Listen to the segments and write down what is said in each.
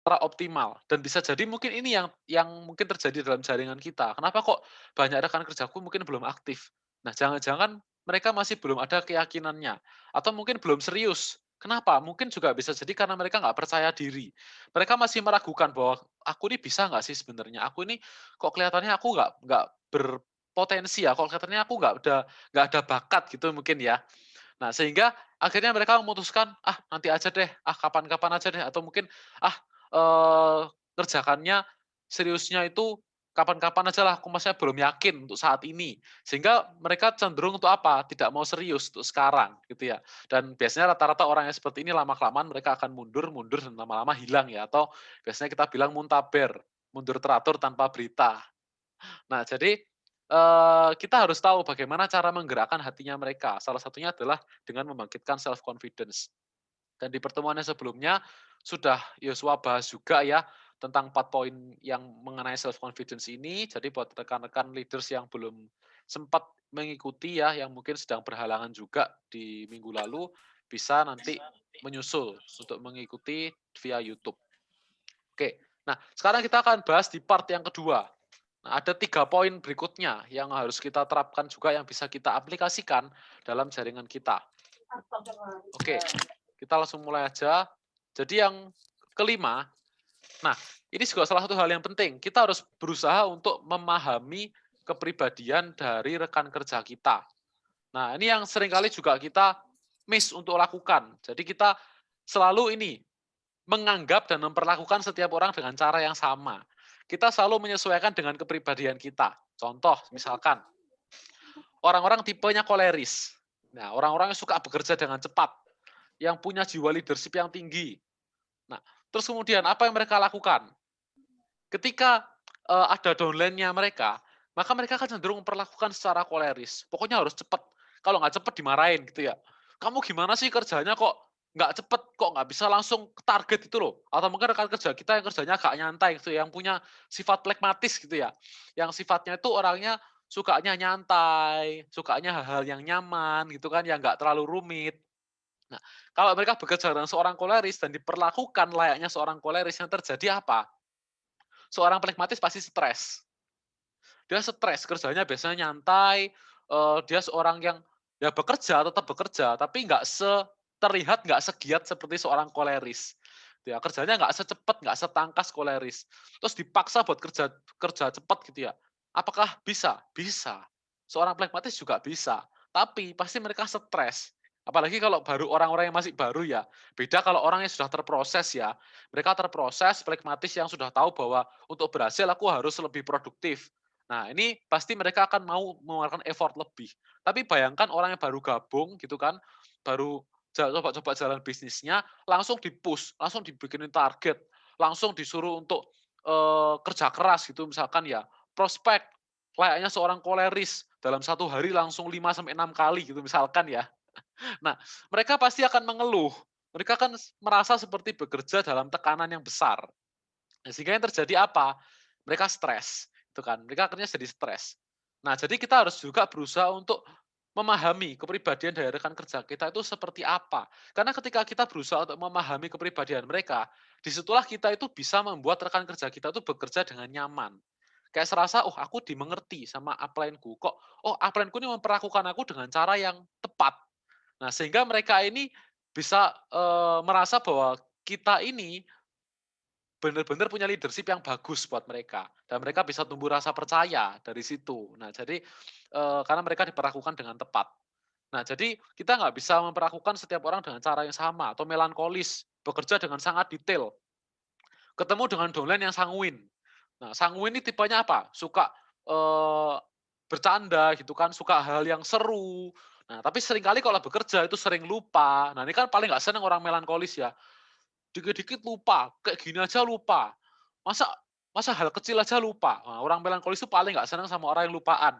secara optimal dan bisa jadi mungkin ini yang mungkin terjadi dalam jaringan kita. Kenapa kok banyak rekan kerjaku mungkin belum aktif? Nah, jangan-jangan mereka masih belum ada keyakinannya atau mungkin belum serius. Kenapa? Mungkin juga bisa jadi karena mereka nggak percaya diri. Mereka masih meragukan bahwa aku ini bisa nggak sih sebenarnya? Aku ini kok kelihatannya aku nggak berpotensi ya. Kok kelihatannya aku nggak ada bakat gitu mungkin ya. Nah, sehingga akhirnya mereka memutuskan, "Ah, nanti aja deh, ah, kapan-kapan aja deh," atau mungkin, "Ah, kerjakannya seriusnya itu kapan-kapan aja lah, aku maksudnya belum yakin untuk saat ini." Sehingga mereka cenderung untuk apa, tidak mau serius untuk sekarang, gitu ya. Dan biasanya rata-rata orang yang seperti ini lama-kelamaan mereka akan mundur mundur dan lama-lama hilang ya, atau biasanya kita bilang muntaber, mundur teratur tanpa berita. Nah, jadi, kita harus tahu bagaimana cara menggerakkan hatinya mereka. Salah satunya adalah dengan membangkitkan self confidence. Dan di pertemuan yang sebelumnya sudah Yosua bahas juga ya tentang 4 poin yang mengenai self confidence ini. Jadi buat rekan-rekan leaders yang belum sempat mengikuti ya, yang mungkin sedang berhalangan juga di minggu lalu, bisa nanti menyusul untuk mengikuti via YouTube. Oke, nah sekarang kita akan bahas di part yang kedua. Nah, ada 3 poin berikutnya yang harus kita terapkan juga yang bisa kita aplikasikan dalam jaringan kita. Oke, kita langsung mulai aja. Jadi yang kelima, nah ini juga salah satu hal yang penting. Kita harus berusaha untuk memahami kepribadian dari rekan kerja kita. Nah, ini yang seringkali juga kita miss untuk lakukan. Jadi kita selalu ini menganggap dan memperlakukan setiap orang dengan cara yang sama. Kita selalu menyesuaikan dengan kepribadian kita. Contoh, misalkan orang-orang tipenya koleris. Nah, orang-orang yang suka bekerja dengan cepat, yang punya jiwa leadership yang tinggi. Nah, terus kemudian apa yang mereka lakukan? Ketika ada downline-nya mereka, maka mereka akan cenderung memperlakukan secara koleris. Pokoknya harus cepat. Kalau nggak cepat dimarahin gitu ya. Kamu gimana sih kerjanya kok nggak cepet, kok nggak bisa langsung ke target itu loh. Atau mungkin rekan kerja kita yang kerjanya agak nyantai gitu, yang punya sifat pragmatis gitu ya. Yang sifatnya itu orangnya sukanya nyantai, sukanya hal-hal yang nyaman gitu kan, yang nggak terlalu rumit. Nah, kalau mereka bekerja dengan seorang koleris dan diperlakukan layaknya seorang koleris, yang terjadi apa? Seorang pragmatis pasti stres. Dia stres, kerjanya biasanya nyantai, dia seorang yang ya bekerja, tetap bekerja, tapi terlihat nggak segiat seperti seorang koleris. Ya, kerjanya nggak secepat, nggak setangkas koleris. Terus dipaksa buat kerja kerja cepat gitu ya. Apakah bisa? Bisa. Seorang pragmatis juga bisa, tapi pasti mereka stres. Apalagi kalau baru orang-orang yang masih baru ya. Beda kalau orang yang sudah terproses ya. Mereka terproses, pragmatis yang sudah tahu bahwa untuk berhasil aku harus lebih produktif. Nah, ini pasti mereka akan mau mengeluarkan effort lebih. Tapi bayangkan orang yang baru gabung gitu kan, baru coba-coba jalan bisnisnya, langsung di-push, langsung dibikinin target, langsung disuruh untuk kerja keras gitu misalkan ya, prospek layaknya seorang koleris dalam satu hari langsung 5 sampai 6 kali gitu misalkan ya. Nah, mereka pasti akan mengeluh. Mereka kan merasa seperti bekerja dalam tekanan yang besar. Nah, sehingga yang terjadi apa? Mereka stres, itu kan. Mereka akhirnya jadi stres. Nah, jadi kita harus juga berusaha untuk memahami kepribadian dari rekan kerja kita itu seperti apa. Karena ketika kita berusaha untuk memahami kepribadian mereka, disitulah kita itu bisa membuat rekan kerja kita itu bekerja dengan nyaman. Kayak serasa, oh aku dimengerti sama upline-ku. Kok, oh upline-ku ini memperlakukan aku dengan cara yang tepat. Nah, sehingga mereka ini bisa merasa bahwa kita ini benar-benar punya leadership yang bagus buat mereka, dan mereka bisa tumbuh rasa percaya dari situ. Nah, jadi, karena mereka diperlakukan dengan tepat. Nah, jadi kita nggak bisa memperlakukan setiap orang dengan cara yang sama atau melankolis, bekerja dengan sangat detail, ketemu dengan downline yang sanguin. Nah, sanguin ini tipenya apa? Suka, eee, bercanda gitu kan, suka hal yang seru. Nah, tapi seringkali kalau bekerja itu sering lupa. Nah, ini kan paling nggak seneng orang melankolis ya. Dikit-dikit lupa, kayak gini aja lupa. Masa masa hal kecil aja lupa. Nah, orang melankolis itu paling nggak senang sama orang yang lupaan.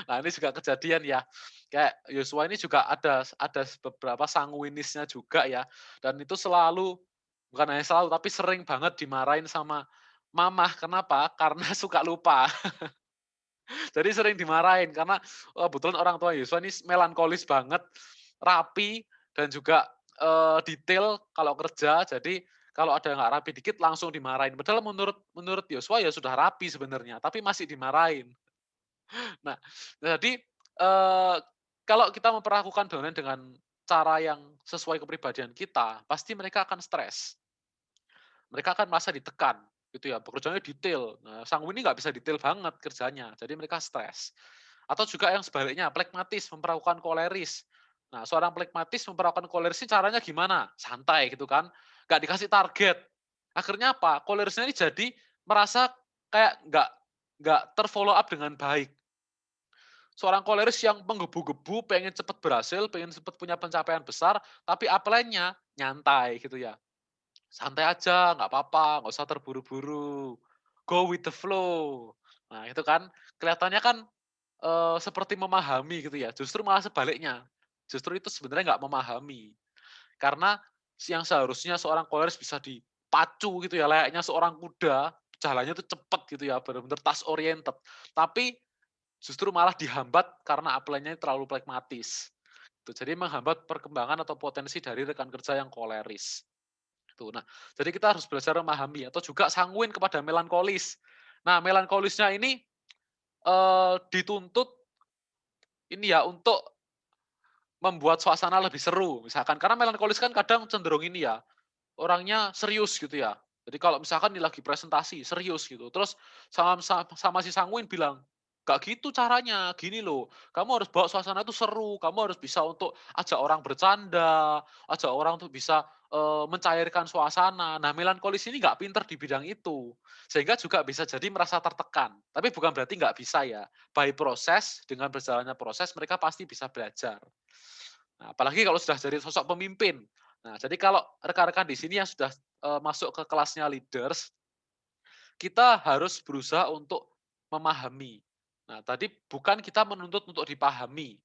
Nah, ini juga kejadian ya. Kayak Yosua ini juga ada beberapa sanguinisnya juga ya. Dan itu selalu, bukan hanya selalu, tapi sering banget dimarahin sama mamah. Kenapa? Karena suka lupa. Jadi sering dimarahin karena kebetulan orang tua Yosua ini melankolis banget, rapi dan juga detail kalau kerja. Jadi Kalau ada yang nggak rapi dikit langsung dimarahin. Padahal menurut menurut Yosua ya sudah rapi sebenarnya, tapi masih dimarahin. Nah, jadi, kalau kita memperlakukan downline dengan cara yang sesuai kepribadian kita, pasti mereka akan stres. Mereka akan merasa ditekan, gitu ya, pekerjaannya detail. Nah, sang ini nggak bisa detail banget kerjanya, jadi mereka stres. Atau juga yang sebaliknya, pragmatis memperlakukan koleris. Nah, seorang pragmatis memperlakukan koleris ini caranya gimana? Santai gitu kan, nggak dikasih target. Akhirnya apa? Kolerisnya ini jadi merasa kayak nggak terfollow up dengan baik. Seorang koleris yang menggebu-gebu, pengen cepat berhasil, pengen cepat punya pencapaian besar, tapi upline-nya nyantai gitu ya. Santai aja, nggak apa-apa, nggak usah terburu-buru. Go with the flow. Nah, itu kan kelihatannya kan, seperti memahami gitu ya, justru malah sebaliknya. Justru itu sebenarnya nggak memahami. Karena yang seharusnya seorang koleris bisa dipacu gitu ya, layaknya seorang kuda, jalannya tuh cepet gitu ya, benar-benar task oriented. Tapi justru malah dihambat karena upline-nya terlalu pragmatis. Gitu. Jadi menghambat perkembangan atau potensi dari rekan kerja yang koleris. Gitu. Nah, jadi kita harus belajar memahami atau juga sanguin kepada melankolis. Nah, melankolisnya ini dituntut ini ya untuk membuat suasana lebih seru misalkan. Karena melankolis kan kadang cenderung ini ya, orangnya serius gitu ya. Jadi kalau misalkan nih lagi presentasi, serius gitu. Terus sama si Sanguin bilang, "Gak gitu caranya, gini loh, kamu harus bawa suasana itu seru, kamu harus bisa untuk ajak orang bercanda, ajak orang untuk bisa, mencairkan suasana." Nah, melankolis ini nggak pinter di bidang itu, sehingga juga bisa jadi merasa tertekan. Tapi bukan berarti nggak bisa ya, by proses, dengan berjalannya proses mereka pasti bisa belajar. Nah, apalagi kalau sudah jadi sosok pemimpin. Nah, jadi kalau rekan-rekan di sini yang sudah, masuk ke kelasnya leaders, kita harus berusaha untuk memahami. Nah, tadi bukan kita menuntut untuk dipahami,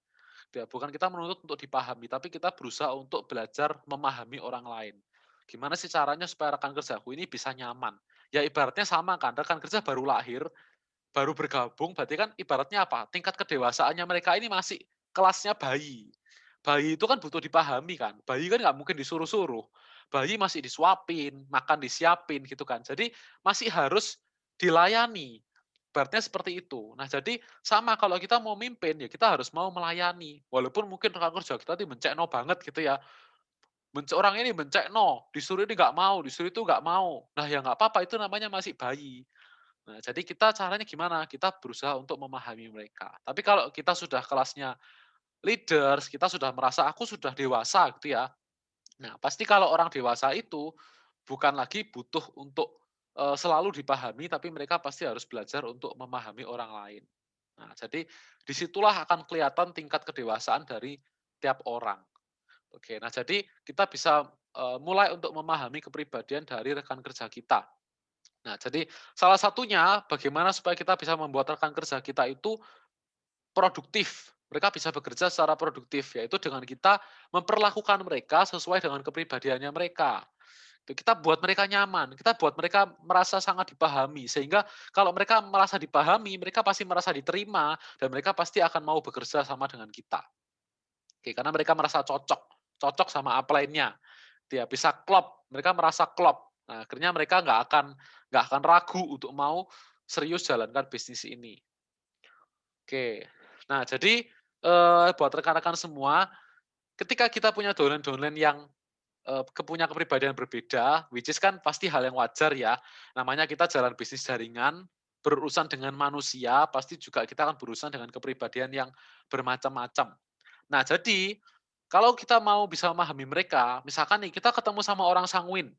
ya, bukan kita menuntut untuk dipahami, tapi kita berusaha untuk belajar memahami orang lain. Gimana sih caranya supaya rekan kerjaku ini bisa nyaman? Ya ibaratnya sama kan, rekan kerja baru lahir, baru bergabung, berarti kan ibaratnya apa, tingkat kedewasaannya mereka ini masih kelasnya bayi. Bayi itu kan butuh dipahami kan, bayi kan nggak mungkin disuruh-suruh. Bayi masih disuapin, makan disiapin gitu kan. Jadi masih harus dilayani. Ibaratnya seperti itu. Nah, jadi sama kalau kita mau mimpin, ya kita harus mau melayani. Walaupun mungkin rekan kerja kita tuh mencekno banget gitu ya. Orang ini mencekno, disuruh ini nggak mau, disuruh itu nggak mau. Nah, ya nggak apa-apa, itu namanya masih bayi. Nah, jadi kita caranya gimana? Kita berusaha untuk memahami mereka. Tapi kalau kita sudah kelasnya leaders, kita sudah merasa aku sudah dewasa gitu ya. Nah, pasti kalau orang dewasa itu bukan lagi butuh untuk selalu dipahami, tapi mereka pasti harus belajar untuk memahami orang lain. Nah, jadi disitulah akan kelihatan tingkat kedewasaan dari tiap orang. Oke, nah jadi kita bisa mulai untuk memahami kepribadian dari rekan kerja kita. Nah, jadi salah satunya bagaimana supaya kita bisa membuat rekan kerja kita itu produktif. Mereka bisa bekerja secara produktif, yaitu dengan kita memperlakukan mereka sesuai dengan kepribadiannya mereka. Kita buat mereka nyaman, kita buat mereka merasa sangat dipahami, sehingga kalau mereka merasa dipahami, mereka pasti merasa diterima, dan mereka pasti akan mau bekerja sama dengan kita. Oke, karena mereka merasa cocok, cocok sama upline-nya. Dia bisa klop, mereka merasa klop. Nah, akhirnya mereka nggak akan ragu untuk mau serius jalankan bisnis ini. Oke. Nah, jadi, buat rekan-rekan semua, ketika kita punya downline-downline yang, punya kepribadian berbeda, which is kan pasti hal yang wajar ya, namanya kita jalan bisnis jaringan, berurusan dengan manusia, pasti juga kita akan berurusan dengan kepribadian yang bermacam-macam. Nah, jadi, kalau kita mau bisa memahami mereka, misalkan nih kita ketemu sama orang sanguin,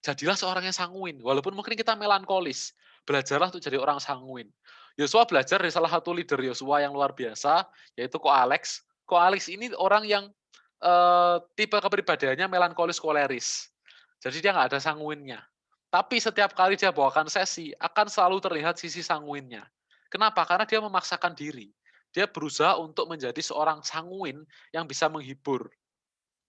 jadilah seorang yang sanguin, walaupun mungkin kita melankolis, belajarlah untuk jadi orang sanguin. Yosua belajar dari salah satu leader Yosua yang luar biasa, yaitu Ko Alex. Ko Alex ini orang yang tipe kepribadiannya melankolis koleris. Jadi dia nggak ada sanguinnya. Tapi setiap kali dia bawakan sesi, akan selalu terlihat sisi sanguinnya. Kenapa? Karena dia memaksakan diri. Dia berusaha untuk menjadi seorang sanguin yang bisa menghibur,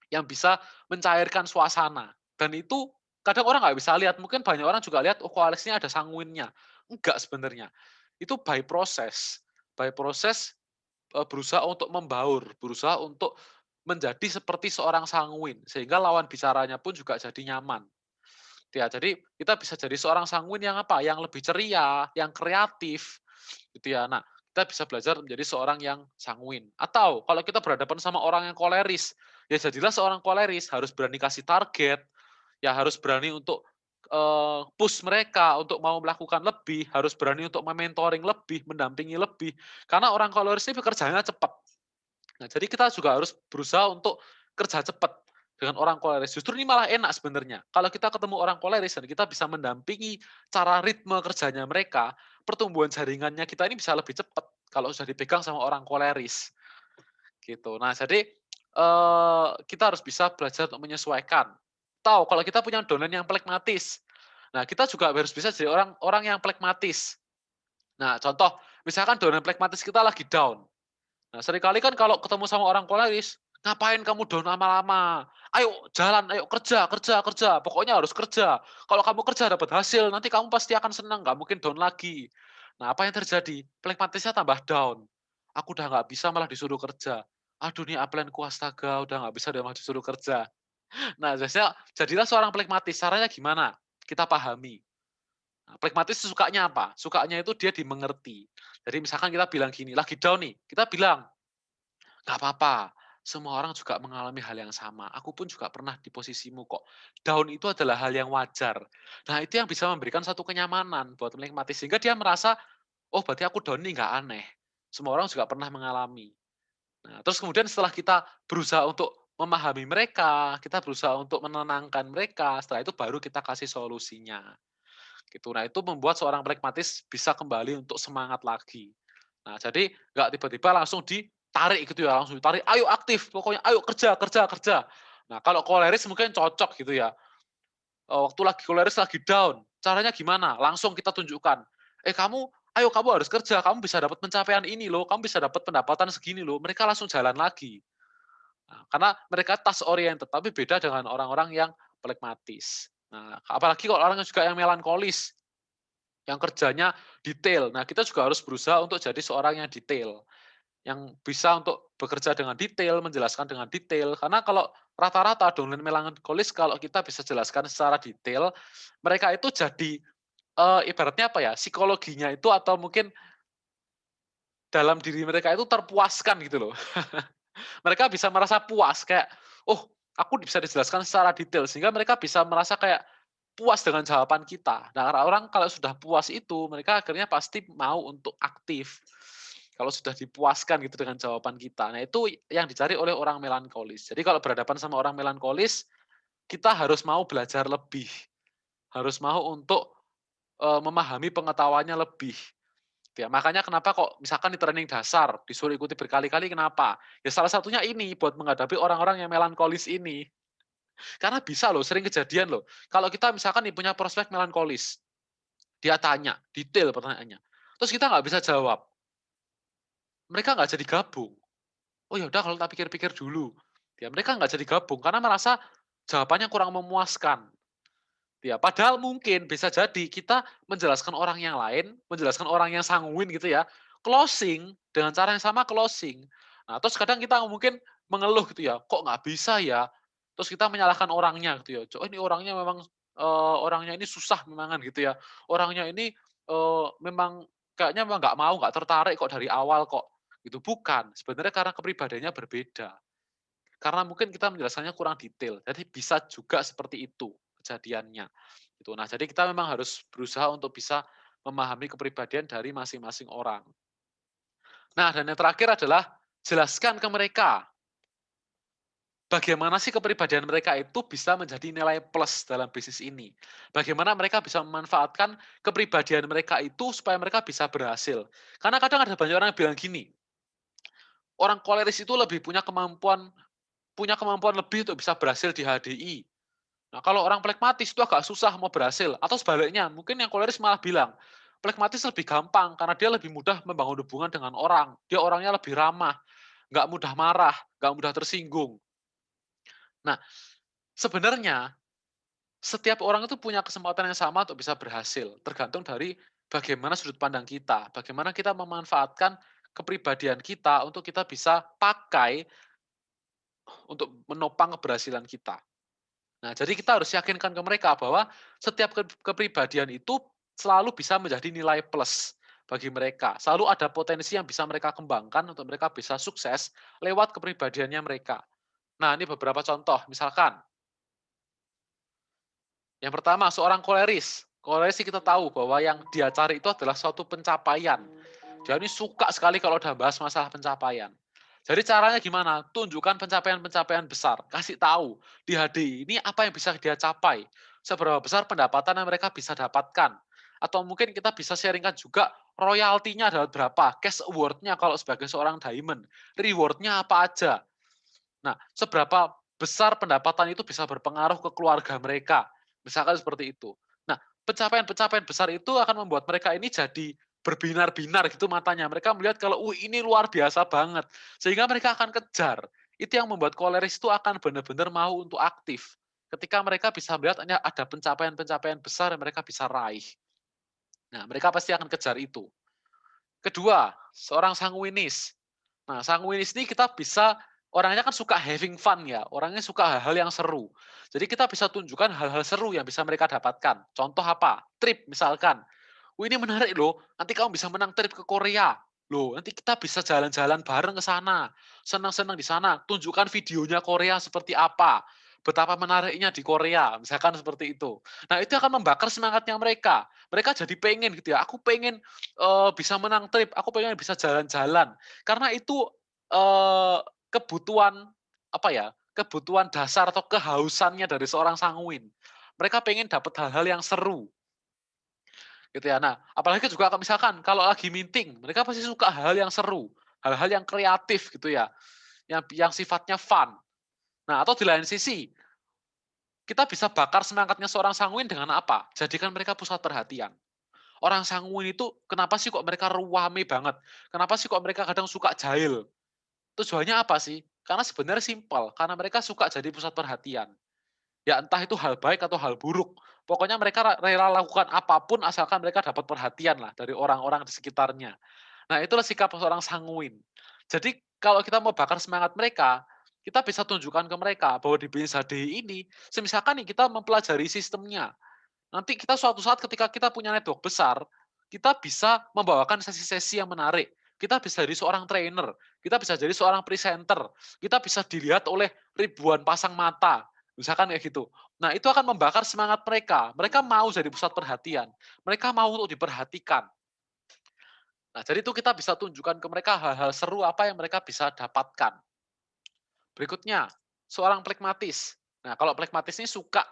yang bisa mencairkan suasana. Dan itu kadang orang nggak bisa lihat, mungkin banyak orang juga lihat, oh koalisnya ada sanguinnya. Enggak sebenarnya. Itu by proses. By proses berusaha untuk membaur, berusaha untuk menjadi seperti seorang sanguin, sehingga lawan bicaranya pun juga jadi nyaman. Ya, jadi kita bisa jadi seorang sanguin yang apa, yang lebih ceria, yang kreatif, gitu ya. Nah, kita bisa belajar menjadi seorang yang sanguin. Atau kalau kita berhadapan sama orang yang koleris, ya jadilah seorang koleris, harus berani kasih target, ya harus berani untuk push mereka untuk mau melakukan lebih, harus berani untuk mementoring lebih, mendampingi lebih. Karena orang koleris ini pekerjaannya cepat. Nah, jadi kita juga harus berusaha untuk kerja cepat dengan orang koleris. Justru ini malah enak sebenarnya. Kalau kita ketemu orang koleris dan kita bisa mendampingi cara ritme kerjanya mereka, pertumbuhan jaringannya kita ini bisa lebih cepat kalau sudah dipegang sama orang koleris gitu. Nah, jadi kita harus bisa belajar untuk menyesuaikan. Tahu kalau kita punya domain yang pragmatis. Nah, kita juga harus bisa jadi orang orang yang pragmatis. Nah, contoh misalkan domain pragmatis kita lagi down. Nah, seringkali kan kalau ketemu sama orang koleris, "Ngapain kamu down lama-lama? Ayo jalan, ayo kerja kerja kerja, pokoknya harus kerja. Kalau kamu kerja dapat hasil, nanti kamu pasti akan senang, nggak mungkin down lagi." Nah, apa yang terjadi? Pragmatisnya tambah down. Aku udah nggak bisa malah disuruh kerja. Aduh nih upline-ku astaga, udah nggak bisa dia malah disuruh kerja. Nah, biasanya jadilah seorang pragmatis, caranya gimana? Kita pahami. Nah, pragmatis sukanya apa? Sukanya itu dia dimengerti. Jadi misalkan kita bilang gini, lagi down nih, kita bilang, "Nggak apa-apa, semua orang juga mengalami hal yang sama. Aku pun juga pernah di posisimu kok. Down itu adalah hal yang wajar." Nah, itu yang bisa memberikan satu kenyamanan buat menikmati. Sehingga dia merasa, "Oh, berarti aku down nih nggak aneh. Semua orang juga pernah mengalami." Nah, terus kemudian setelah kita berusaha untuk memahami mereka, kita berusaha untuk menenangkan mereka, setelah itu baru kita kasih solusinya. Gitu. Nah, itu membuat seorang pragmatis bisa kembali untuk semangat lagi. Nah, jadi nggak tiba-tiba langsung ditarik gitu ya, langsung ditarik, "Ayo aktif, pokoknya ayo kerja kerja kerja." Nah, kalau koleris mungkin cocok gitu ya, waktu lagi koleris lagi down, caranya gimana? Langsung kita tunjukkan, kamu ayo kamu harus kerja, kamu bisa dapat pencapaian ini loh, kamu bisa dapat pendapatan segini loh." Mereka langsung jalan lagi. Nah, karena mereka task oriented, tapi beda dengan orang-orang yang pragmatis. Nah, apalagi kalau orang yang juga yang melankolis, yang kerjanya detail. Nah, kita juga harus berusaha untuk jadi seorang yang detail, yang bisa untuk bekerja dengan detail, menjelaskan dengan detail. Karena kalau rata-rata domain melankolis kalau kita bisa jelaskan secara detail, mereka itu jadi, ibaratnya apa ya, psikologinya itu atau mungkin dalam diri mereka itu terpuaskan gitu loh. Mereka bisa merasa puas kayak, "Oh, aku bisa dijelaskan secara detail," sehingga mereka bisa merasa kayak puas dengan jawaban kita. Nah, orang kalau sudah puas itu, mereka akhirnya pasti mau untuk aktif. Kalau sudah dipuaskan gitu dengan jawaban kita. Nah, itu yang dicari oleh orang melankolis. Jadi kalau berhadapan sama orang melankolis, kita harus mau belajar lebih, harus mau untuk, memahami pengetahuannya lebih. Ya, makanya kenapa kok misalkan di training dasar disuruh ikuti berkali-kali kenapa? Ya salah satunya ini buat menghadapi orang-orang yang melankolis ini. Karena bisa loh, sering kejadian loh. Kalau kita misalkan nih punya prospek melankolis, dia tanya detail pertanyaannya, terus kita nggak bisa jawab, mereka nggak jadi gabung. Oh ya udah kalau tak pikir-pikir dulu. Ya mereka nggak jadi gabung karena merasa jawabannya kurang memuaskan. Ya, padahal mungkin bisa jadi kita menjelaskan orang yang lain, menjelaskan orang yang sanguin gitu ya, closing dengan cara yang sama closing. Nah, terus kadang kita mungkin mengeluh gitu ya, "Kok nggak bisa ya?" Terus kita menyalahkan orangnya gitu ya, "Oh ini orangnya memang, orangnya ini susah memangan," gitu ya, "Orangnya ini, memang kayaknya memang nggak mau, nggak tertarik kok dari awal kok." Gitu, bukan, sebenarnya karena kepribadiannya berbeda. Karena mungkin kita menjelaskannya kurang detail, jadi bisa juga seperti itu kejadiannya, gitu. Nah, jadi kita memang harus berusaha untuk bisa memahami kepribadian dari masing-masing orang. Nah, dan yang terakhir adalah jelaskan ke mereka, bagaimana sih kepribadian mereka itu bisa menjadi nilai plus dalam bisnis ini. Bagaimana mereka bisa memanfaatkan kepribadian mereka itu supaya mereka bisa berhasil. Karena kadang ada banyak orang yang bilang gini, orang koleris itu lebih punya kemampuan lebih untuk bisa berhasil di HDI. Nah, kalau orang pragmatis itu agak susah mau berhasil, atau sebaliknya, mungkin yang koleris malah bilang, pragmatis lebih gampang karena dia lebih mudah membangun hubungan dengan orang. Dia orangnya lebih ramah, nggak mudah marah, nggak mudah tersinggung. Nah, sebenarnya setiap orang itu punya kesempatan yang sama untuk bisa berhasil, tergantung dari bagaimana sudut pandang kita, bagaimana kita memanfaatkan kepribadian kita untuk kita bisa pakai untuk menopang keberhasilan kita. Nah, jadi kita harus yakinkan ke mereka bahwa setiap kepribadian itu selalu bisa menjadi nilai plus bagi mereka. Selalu ada potensi yang bisa mereka kembangkan untuk mereka bisa sukses lewat kepribadiannya mereka. Nah, ini beberapa contoh. Misalkan, yang pertama, seorang koleris. Koleris sih kita tahu bahwa yang dia cari itu adalah suatu pencapaian. Dia ini suka sekali kalau udah bahas masalah pencapaian. Jadi caranya gimana? Tunjukkan pencapaian-pencapaian besar. Kasih tahu di HDI ini apa yang bisa dia capai. Seberapa besar pendapatan yang mereka bisa dapatkan. Atau mungkin kita bisa sharingkan juga royaltinya adalah berapa. Cash award-nya kalau sebagai seorang diamond. Reward-nya apa aja. Nah, seberapa besar pendapatan itu bisa berpengaruh ke keluarga mereka. Misalkan seperti itu. Nah, pencapaian-pencapaian besar itu akan membuat mereka ini jadi berbinar-binar gitu matanya. Mereka melihat kalau, ini luar biasa banget. Sehingga mereka akan kejar. Itu yang membuat koleris itu akan benar-benar mau untuk aktif. Ketika mereka bisa melihat ada pencapaian-pencapaian besar yang mereka bisa raih. Nah, mereka pasti akan kejar itu. Kedua, seorang sanguinis. Nah, sanguinis ini kita bisa orangnya kan suka having fun ya, orangnya suka hal-hal yang seru. Jadi kita bisa tunjukkan hal-hal seru yang bisa mereka dapatkan. Contoh apa? Trip misalkan. Wih, ini menarik loh, nanti kamu bisa menang trip ke Korea. Loh, nanti kita bisa jalan-jalan bareng ke sana. Senang-senang di sana. Tunjukkan videonya Korea seperti apa. Betapa menariknya di Korea, misalkan seperti itu. Nah, itu akan membakar semangatnya mereka. Mereka jadi pengen gitu ya, aku pengen bisa menang trip, aku pengen bisa jalan-jalan. Karena itu eee, kebutuhan apa ya, kebutuhan dasar atau kehausannya dari seorang sanguin. Mereka pengen dapat hal-hal yang seru, gitu ya. Nah, apalagi juga kalau misalkan kalau lagi meeting, mereka pasti suka hal-hal yang seru, hal-hal yang kreatif gitu ya, yang sifatnya fun. Nah, atau di lain sisi, kita bisa bakar semangatnya seorang sanguin dengan apa? Jadikan mereka pusat perhatian. Orang sanguin itu kenapa sih kok mereka ruame banget? Kenapa sih kok mereka kadang suka jahil? Tujuannya apa sih? Karena sebenarnya simpel, karena mereka suka jadi pusat perhatian. Ya entah itu hal baik atau hal buruk. Pokoknya mereka rela lakukan apapun asalkan mereka dapat perhatian lah dari orang-orang di sekitarnya. Nah, itulah sikap seorang sanguin. Jadi kalau kita mau bakar semangat mereka, kita bisa tunjukkan ke mereka bahwa di bisnis HDI ini, semisalkan nih kita mempelajari sistemnya. Nanti kita suatu saat ketika kita punya network besar, kita bisa membawakan sesi-sesi yang menarik. Kita bisa jadi seorang trainer, kita bisa jadi seorang presenter, kita bisa dilihat oleh ribuan pasang mata, misalkan kayak gitu. Nah, itu akan membakar semangat mereka. Mereka mau jadi pusat perhatian. Mereka mau untuk diperhatikan. Nah, jadi itu kita bisa tunjukkan ke mereka hal-hal seru apa yang mereka bisa dapatkan. Berikutnya, seorang pragmatis. Nah, kalau pragmatis ini suka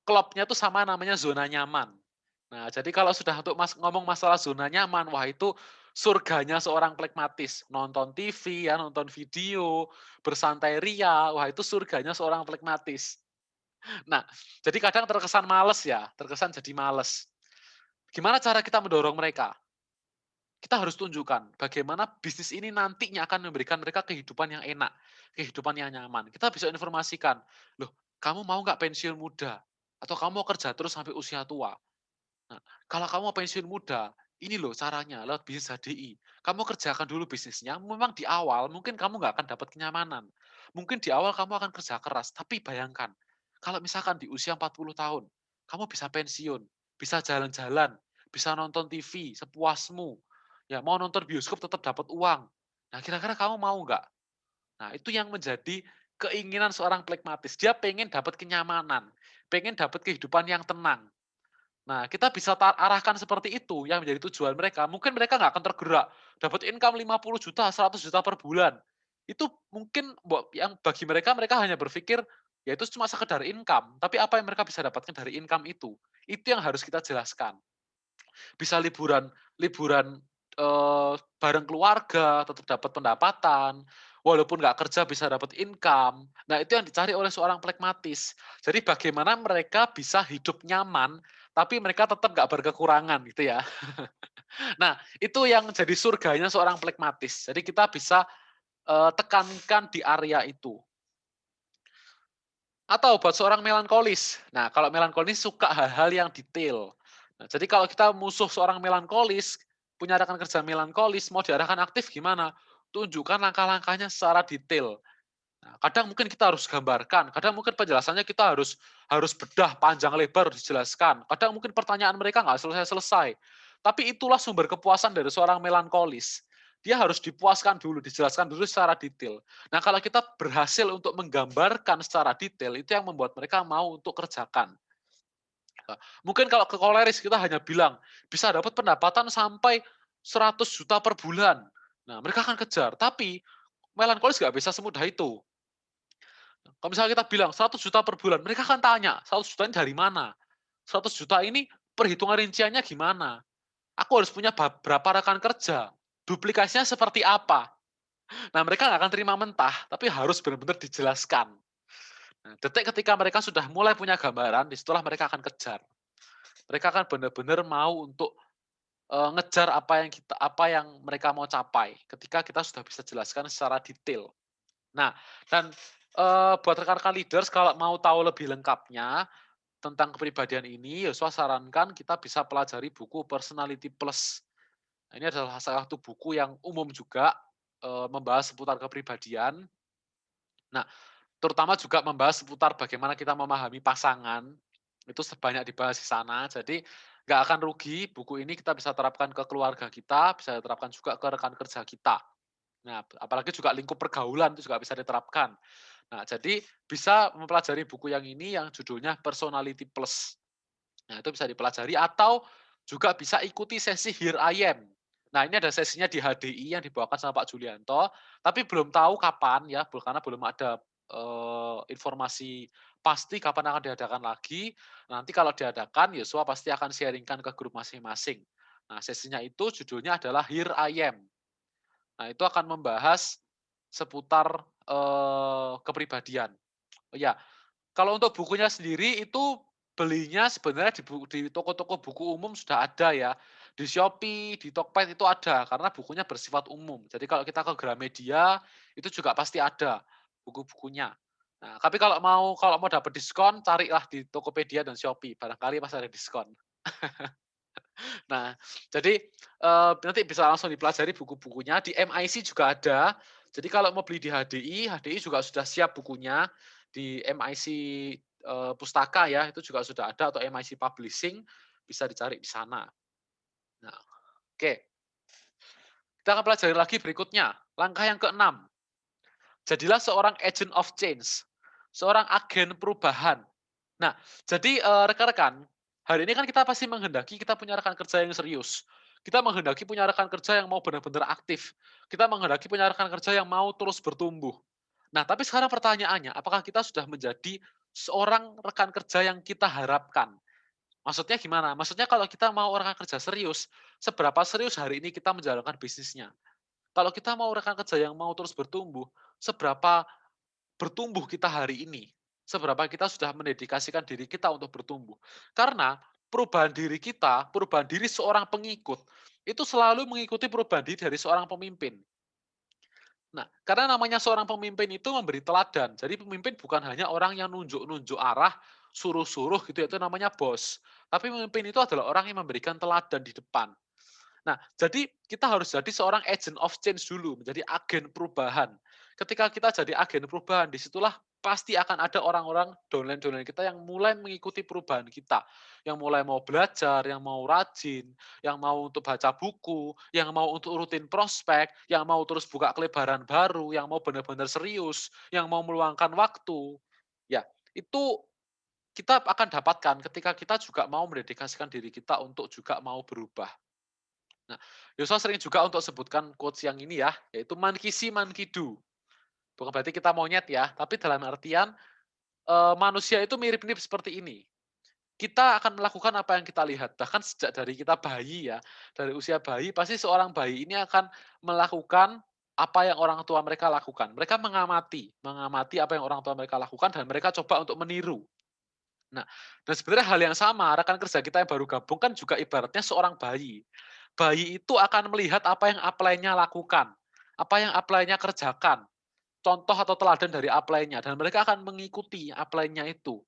klubnya tuh sama namanya zona nyaman. Nah, jadi kalau sudah untuk ngomong masalah zona nyaman, wah itu surganya seorang pragmatis. Nonton TV, ya, nonton video, bersantai ria, wah itu surganya seorang pragmatis. Nah, jadi kadang terkesan males ya, terkesan jadi males. Gimana cara kita mendorong mereka? Kita harus tunjukkan bagaimana bisnis ini nantinya akan memberikan mereka kehidupan yang enak, kehidupan yang nyaman. Kita bisa informasikan, loh kamu mau nggak pensiun muda? Atau kamu mau kerja terus sampai usia tua? Nah, kalau kamu mau pensiun muda, ini loh caranya lewat bisnis HDI. Kamu kerjakan dulu bisnisnya, memang di awal mungkin kamu nggak akan dapat kenyamanan. Mungkin di awal kamu akan kerja keras, tapi bayangkan, kalau misalkan di usia 40 tahun, kamu bisa pensiun, bisa jalan-jalan, bisa nonton TV sepuasmu, ya mau nonton bioskop tetap dapat uang. Nah, kira-kira kamu mau nggak? Nah, itu yang menjadi keinginan seorang pragmatis. Dia pengen dapat kenyamanan, pengen dapat kehidupan yang tenang. Nah, kita bisa arahkan seperti itu yang menjadi tujuan mereka. Mungkin mereka nggak akan tergerak, dapat income 50 juta, 100 juta per bulan. Itu mungkin yang bagi mereka, mereka hanya berpikir, ya itu cuma sekedar income. Tapi apa yang mereka bisa dapatkan dari income itu yang harus kita jelaskan. Bisa liburan liburan, bareng keluarga, tetap dapat pendapatan, walaupun nggak kerja bisa dapat income. Nah, itu yang dicari oleh seorang pragmatis. Jadi bagaimana mereka bisa hidup nyaman, tapi mereka tetap nggak berkekurangan gitu ya. Nah, itu yang jadi surganya seorang pragmatis. Jadi kita bisa, tekankan di area itu. Atau buat seorang melankolis. Nah, kalau melankolis suka hal-hal yang detail. Nah, jadi kalau kita musuh seorang melankolis, punya rekan kerja melankolis, mau diarahkan aktif gimana? Tunjukkan langkah-langkahnya secara detail. Nah, kadang mungkin kita harus gambarkan, kadang mungkin penjelasannya kita harus bedah panjang lebar dijelaskan. Kadang mungkin pertanyaan mereka nggak selesai-selesai. Tapi itulah sumber kepuasan dari seorang melankolis. Dia harus dipuaskan dulu, dijelaskan dulu secara detail. Nah, kalau kita berhasil untuk menggambarkan secara detail, itu yang membuat mereka mau untuk kerjakan. Nah, mungkin kalau ke koleris kita hanya bilang, bisa dapat pendapatan sampai 100 juta per bulan. Nah, mereka akan kejar. Tapi melankolis nggak bisa semudah itu. Kalau misalnya kita bilang 100 juta per bulan, mereka akan tanya, 100 juta ini dari mana? 100 juta ini perhitungan rinciannya gimana? Aku harus punya berapa rekan kerja? Duplikasinya seperti apa? Nah, mereka nggak akan terima mentah, tapi harus benar-benar dijelaskan. Nah, detik ketika mereka sudah mulai punya gambaran, disitulah mereka akan kejar. Mereka akan benar-benar mau untuk ngejar apa yang mereka mau capai. Ketika kita sudah bisa jelaskan secara detail. Nah, dan buat rekan-rekan leaders kalau mau tahu lebih lengkapnya tentang kepribadian ini, Yosua sarankan kita bisa pelajari buku Personality Plus. Nah, ini adalah salah satu buku yang umum juga membahas seputar kepribadian. Nah, terutama juga membahas seputar bagaimana kita memahami pasangan. Itu sebanyak dibahas di sana. Jadi nggak akan rugi buku ini kita bisa terapkan ke keluarga kita, bisa diterapkan juga ke rekan kerja kita. Nah, apalagi juga lingkup pergaulan itu juga bisa diterapkan. Nah, jadi bisa mempelajari buku yang ini yang judulnya Personality Plus. Nah, itu bisa dipelajari atau juga bisa ikuti sesi Here I Am. Nah, ini ada sesinya di HDI yang dibawakan sama Pak Julianto, tapi belum tahu kapan ya, karena belum ada informasi pasti kapan akan diadakan lagi. Nanti kalau diadakan, Yosua pasti akan sharingkan ke grup masing-masing. Nah, sesinya itu judulnya adalah Here I Am. Nah, itu akan membahas seputar kepribadian. Oh ya, kalau untuk bukunya sendiri itu belinya sebenarnya di toko-toko buku umum sudah ada ya. Di Shopee, di Tokped itu ada karena bukunya bersifat umum. Jadi kalau kita ke Gramedia itu juga pasti ada buku-bukunya. Nah, tapi kalau mau dapat diskon carilah di Tokopedia dan Shopee, barangkali pas ada diskon. Nah, jadi nanti bisa langsung dipelajari buku-bukunya, di MIC juga ada. Jadi kalau mau beli di HDI juga sudah siap bukunya. Di MIC, Pustaka ya, itu juga sudah ada atau MIC Publishing, bisa dicari di sana. Nah, oke. Kita akan pelajari lagi berikutnya, langkah yang keenam. Jadilah seorang agent of change, seorang agen perubahan. Nah, jadi, rekan-rekan, hari ini kan kita pasti menghendaki kita punya rekan kerja yang serius. Kita menghendaki punya rekan kerja yang mau benar-benar aktif. Kita menghendaki punya rekan kerja yang mau terus bertumbuh. Nah, tapi sekarang pertanyaannya, apakah kita sudah menjadi seorang rekan kerja yang kita harapkan? Maksudnya gimana? Maksudnya kalau kita mau rekan kerja serius, seberapa serius hari ini kita menjalankan bisnisnya? Kalau kita mau rekan kerja yang mau terus bertumbuh, seberapa bertumbuh kita hari ini? Seberapa kita sudah mendedikasikan diri kita untuk bertumbuh? Karena perubahan diri kita, perubahan diri seorang pengikut, itu selalu mengikuti perubahan diri dari seorang pemimpin. Nah, karena namanya seorang pemimpin itu memberi teladan. Jadi pemimpin bukan hanya orang yang nunjuk-nunjuk arah, suruh-suruh gitu ya, itu namanya bos. Tapi pemimpin itu adalah orang yang memberikan teladan di depan. Nah, jadi kita harus jadi seorang agent of change dulu, menjadi agen perubahan. Ketika kita jadi agen perubahan, disitulah pasti akan ada orang-orang downline-downline kita yang mulai mengikuti perubahan kita. Yang mulai mau belajar, yang mau rajin, yang mau untuk baca buku, yang mau untuk rutin prospek, yang mau terus buka kelebaran baru, yang mau benar-benar serius, yang mau meluangkan waktu. Ya, itu kita akan dapatkan ketika kita juga mau mendedikasikan diri kita untuk juga mau berubah. Nah, Yosua sering juga untuk sebutkan quotes yang ini ya, yaitu "Monkey see, monkey do". Bukan berarti kita monyet ya, tapi dalam artian, manusia itu mirip-mirip seperti ini. Kita akan melakukan apa yang kita lihat, bahkan sejak dari kita bayi ya, dari usia bayi, pasti seorang bayi ini akan melakukan apa yang orang tua mereka lakukan. Mereka mengamati mengamati apa yang orang tua mereka lakukan dan mereka coba untuk meniru. Nah, dan sebenarnya hal yang sama, rekan kerja kita yang baru gabung kan juga ibaratnya seorang bayi. Bayi itu akan melihat apa yang upline-nya lakukan, apa yang upline-nya kerjakan, contoh atau teladan dari upline-nya, dan mereka akan mengikuti upline-nya itu.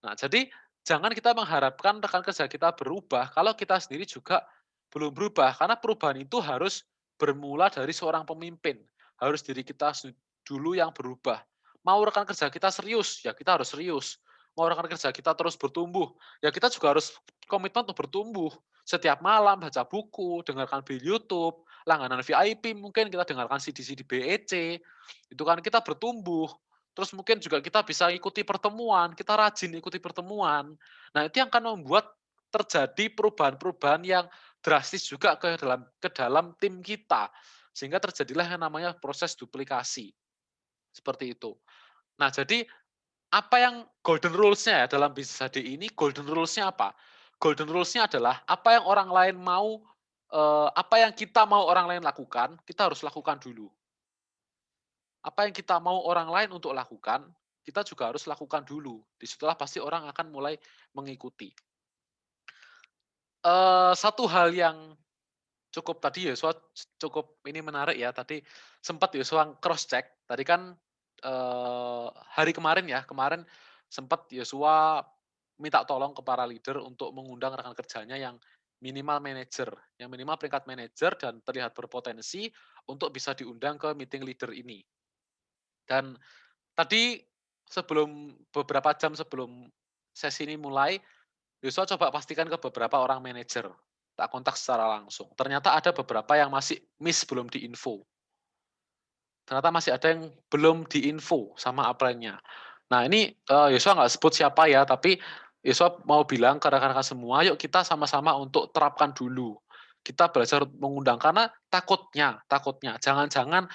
Nah, jadi jangan kita mengharapkan rekan kerja kita berubah kalau kita sendiri juga belum berubah, karena perubahan itu harus bermula dari seorang pemimpin, harus diri kita dulu yang berubah. Mau rekan kerja kita serius, ya kita harus serius. Mau rekan kerja kita terus bertumbuh, ya kita juga harus komitmen untuk bertumbuh. Setiap malam baca buku, dengarkan video YouTube, langganan VIP mungkin kita dengarkan CD-CD BEC, itu kan kita bertumbuh. Terus mungkin juga kita bisa ikuti pertemuan, kita rajin ikuti pertemuan. Nah, itu yang akan membuat terjadi perubahan-perubahan yang drastis juga ke dalam tim kita. Sehingga terjadilah yang namanya proses duplikasi. Seperti itu. Nah, jadi apa yang golden rules-nya ya dalam bisnis HD ini, golden rules-nya apa? Golden rules-nya adalah apa yang orang lain mau, apa yang kita mau orang lain lakukan, kita harus lakukan dulu. Apa yang kita mau orang lain untuk lakukan, kita juga harus lakukan dulu. Disitulah pasti orang akan mulai mengikuti. Satu hal yang cukup tadi Yosua cukup ini menarik ya, tadi sempat Yosua cross check, tadi kan, hari kemarin ya, kemarin sempat Yosua minta tolong ke para leader untuk mengundang rekan kerjanya yang minimal manajer, yang minimal peringkat manajer dan terlihat berpotensi untuk bisa diundang ke meeting leader ini. Dan tadi beberapa jam sebelum sesi ini mulai, Yosua coba pastikan ke beberapa orang manajer, tak kontak secara langsung. Ternyata ada beberapa yang masih miss belum diinfo. Ternyata masih ada yang belum diinfo sama upline-nya. Nah ini, Yosua nggak sebut siapa ya, tapi Yosua mau bilang ke rekan-rekan semua, "Yuk kita sama-sama untuk terapkan dulu. Kita belajar mengundang." Karena takutnya jangan-jangan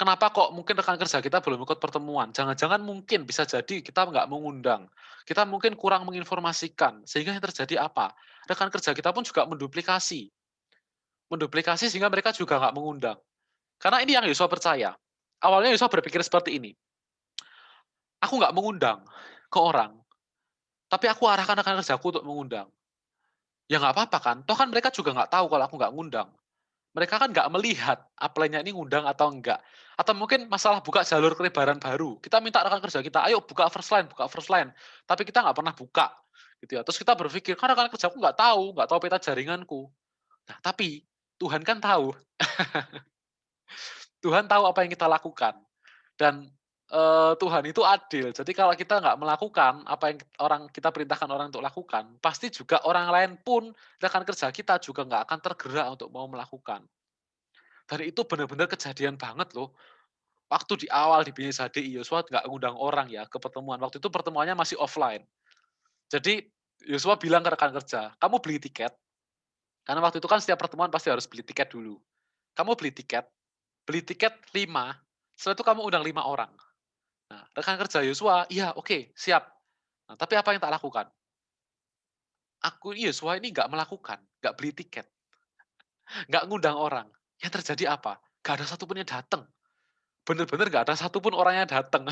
kenapa kok mungkin rekan kerja kita belum ikut pertemuan, jangan-jangan mungkin bisa jadi kita nggak mengundang, kita mungkin kurang menginformasikan, sehingga yang terjadi apa? Rekan kerja kita pun juga menduplikasi. Menduplikasi sehingga mereka juga nggak mengundang. Karena ini yang Yosua percaya. Awalnya Yosua berpikir seperti ini, "Aku nggak mengundang ke orang, tapi aku arahkan rekan kerjaku untuk mengundang." Ya nggak apa-apa kan, toh kan mereka juga nggak tahu kalau aku nggak ngundang. Mereka kan nggak melihat upline-nya ini ngundang atau enggak. Atau mungkin masalah buka jalur kelebaran baru. Kita minta rekan kerja kita, "Ayo buka first line." Tapi kita nggak pernah buka, gitu ya. Terus kita berpikir, "Kan rekan kerjaku nggak tahu peta jaringanku." Nah, tapi Tuhan kan tahu. Tuhan tahu apa yang kita lakukan. Dan, Tuhan itu adil. Jadi kalau kita nggak melakukan apa yang kita perintahkan orang untuk lakukan, pasti juga orang lain pun, rekan kerja kita juga nggak akan tergerak untuk mau melakukan. Dan itu benar-benar kejadian banget loh. Waktu di awal di bisnis HDI, Yosua nggak ngundang orang ya ke pertemuan. Waktu itu pertemuannya masih offline. Jadi Yosua bilang ke rekan kerja, "Kamu beli tiket." Karena waktu itu kan setiap pertemuan pasti harus beli tiket dulu. "Kamu beli tiket 5, setelah itu kamu undang 5 orang." Nah, rekan kerja Yosua, "Iya, oke, siap." Nah, tapi apa yang tak lakukan? Yosua ini nggak melakukan, nggak beli tiket, nggak ngundang orang. Yang terjadi apa? Nggak ada satupun yang datang. Bener-bener nggak ada satupun orang yang datang.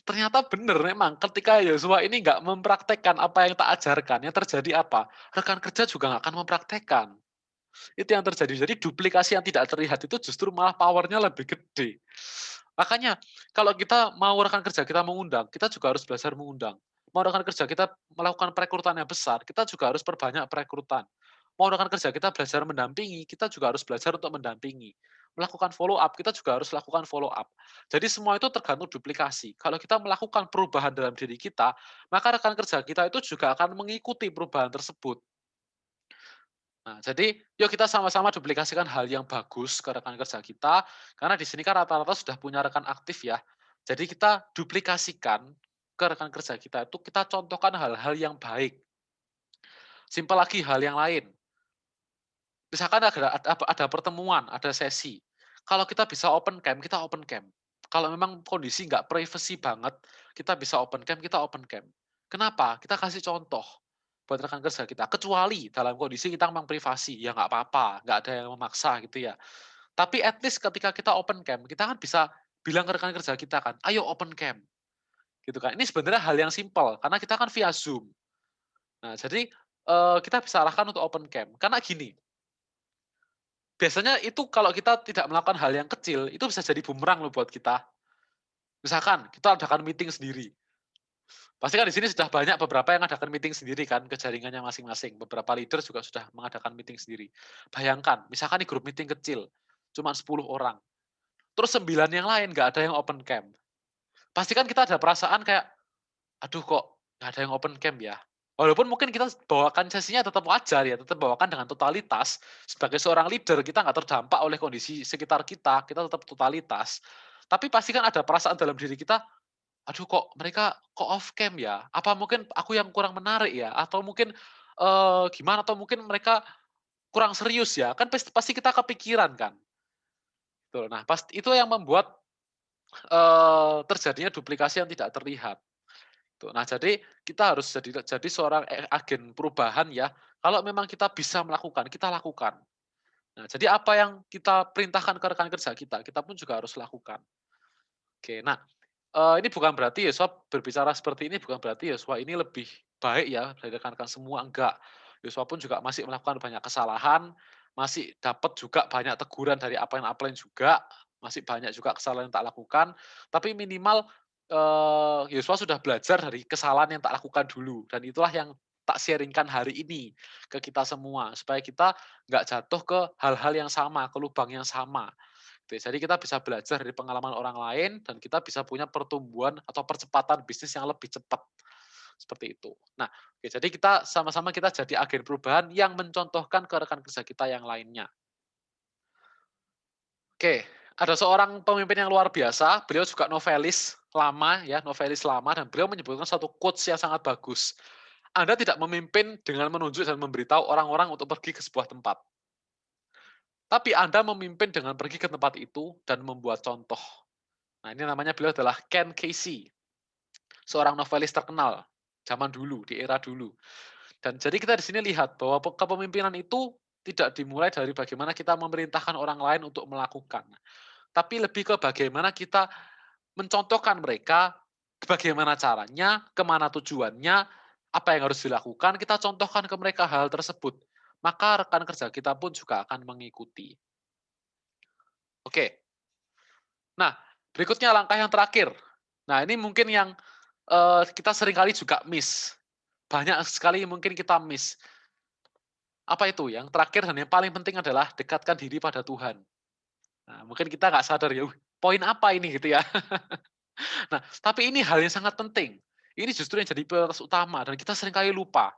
Ternyata benar memang ketika Yosua ini nggak mempraktekkan apa yang tak ajarkan, yang terjadi apa? Rekan kerja juga nggak akan mempraktekkan. Itu yang terjadi. Jadi duplikasi yang tidak terlihat itu justru malah powernya lebih gede. Makanya kalau kita mau rekan kerja kita mengundang, kita juga harus belajar mengundang. Mau rekan kerja kita melakukan perekrutan yang besar, kita juga harus perbanyak perekrutan. Mau rekan kerja kita belajar mendampingi, kita juga harus belajar untuk mendampingi. Melakukan follow up, kita juga harus lakukan follow up. Jadi semua itu tergantung duplikasi. Kalau kita melakukan perubahan dalam diri kita, maka rekan kerja kita itu juga akan mengikuti perubahan tersebut. Nah, jadi yuk kita sama-sama duplikasikan hal yang bagus ke rekan kerja kita, karena di sini kan rata-rata sudah punya rekan aktif ya. Jadi kita duplikasikan ke rekan kerja kita itu kita contohkan hal-hal yang baik. Simpel lagi hal yang lain. Misalkan ada pertemuan, ada sesi. Kalau kita bisa open cam, kita open cam. Kalau memang kondisi nggak privacy banget, kita bisa open cam, kita open cam. Kenapa? Kita kasih contoh buat rekan kerja kita. Kecuali dalam kondisi kita memang privasi, ya nggak apa-apa, nggak ada yang memaksa gitu ya. Tapi at least ketika kita open cam, kita kan bisa bilang ke rekan kerja kita kan, ayo open cam, gitu kan. Ini sebenarnya hal yang simpel, karena kita kan via Zoom. Nah, jadi kita bisa arahkan untuk open cam. Karena gini, biasanya itu kalau kita tidak melakukan hal yang kecil, itu bisa jadi bumerang loh buat kita. Misalkan kita adakan meeting sendiri. Pasti kan di sini sudah banyak beberapa yang mengadakan meeting sendiri kan ke jaringannya masing-masing. Beberapa leader juga sudah mengadakan meeting sendiri. Bayangkan, misalkan di grup meeting kecil, cuma 10 orang. terus 9 yang lain nggak ada yang open camp. Pasti kan kita ada perasaan kayak, "Aduh kok nggak ada yang open camp ya?" Walaupun mungkin kita bawakan sesinya tetap wajar ya, tetap bawakan dengan totalitas. Sebagai seorang leader, kita nggak terdampak oleh kondisi sekitar kita tetap totalitas. Tapi pasti kan ada perasaan dalam diri kita, "Aduh kok mereka kok off cam ya? Apa mungkin aku yang kurang menarik ya? Atau mungkin, gimana? Atau mungkin mereka kurang serius ya?" Kan pasti pasti kita kepikiran kan, gitu. Nah, itu yang membuat, terjadinya duplikasi yang tidak terlihat, tuh. Nah, jadi kita harus jadi seorang agen perubahan ya, kalau memang kita bisa melakukan, kita lakukan. Nah, jadi apa yang kita perintahkan ke rekan kerja kita pun juga harus lakukan. Oke, nah, ini bukan berarti Yosua berbicara seperti ini bukan berarti Yosua ini lebih baik ya dari rekan-rekan semua, enggak. Yosua pun juga masih melakukan banyak kesalahan, masih dapat juga banyak teguran dari upline-upline juga, masih banyak juga kesalahan yang tak lakukan, tapi minimal, Yosua sudah belajar dari kesalahan yang tak lakukan dulu, dan itulah yang tak sharing-kan hari ini ke kita semua, supaya kita nggak jatuh ke hal-hal yang sama, ke lubang yang sama. Gitu ya. Jadi kita bisa belajar dari pengalaman orang lain dan kita bisa punya pertumbuhan atau percepatan bisnis yang lebih cepat. Seperti itu. Nah, oke, jadi kita sama-sama kita jadi agen perubahan yang mencontohkan ke rekan kerja kita yang lainnya. Oke, ada seorang pemimpin yang luar biasa, beliau juga novelis lama ya, novelis lama dan beliau menyebutkan satu quotes yang sangat bagus. Anda tidak memimpin dengan menunjuk dan memberitahu orang-orang untuk pergi ke sebuah tempat. Tapi Anda memimpin dengan pergi ke tempat itu dan membuat contoh. Nah, ini namanya beliau adalah Ken Casey, seorang novelis terkenal zaman dulu, di era dulu. Dan jadi kita di sini lihat bahwa kepemimpinan itu tidak dimulai dari bagaimana kita memerintahkan orang lain untuk melakukan, tapi lebih ke bagaimana kita mencontohkan mereka, bagaimana caranya, kemana tujuannya, apa yang harus dilakukan, kita contohkan ke mereka hal tersebut. Maka rekan kerja kita pun juga akan mengikuti. Oke, nah berikutnya langkah yang terakhir. Nah ini mungkin yang kita seringkali juga miss. Banyak sekali mungkin kita miss. Apa itu? Yang terakhir dan yang paling penting adalah dekatkan diri pada Tuhan. Nah, mungkin kita nggak sadar ya, poin apa ini gitu ya. Nah, tapi ini hal yang sangat penting. Ini justru yang jadi prioritas utama dan kita seringkali lupa.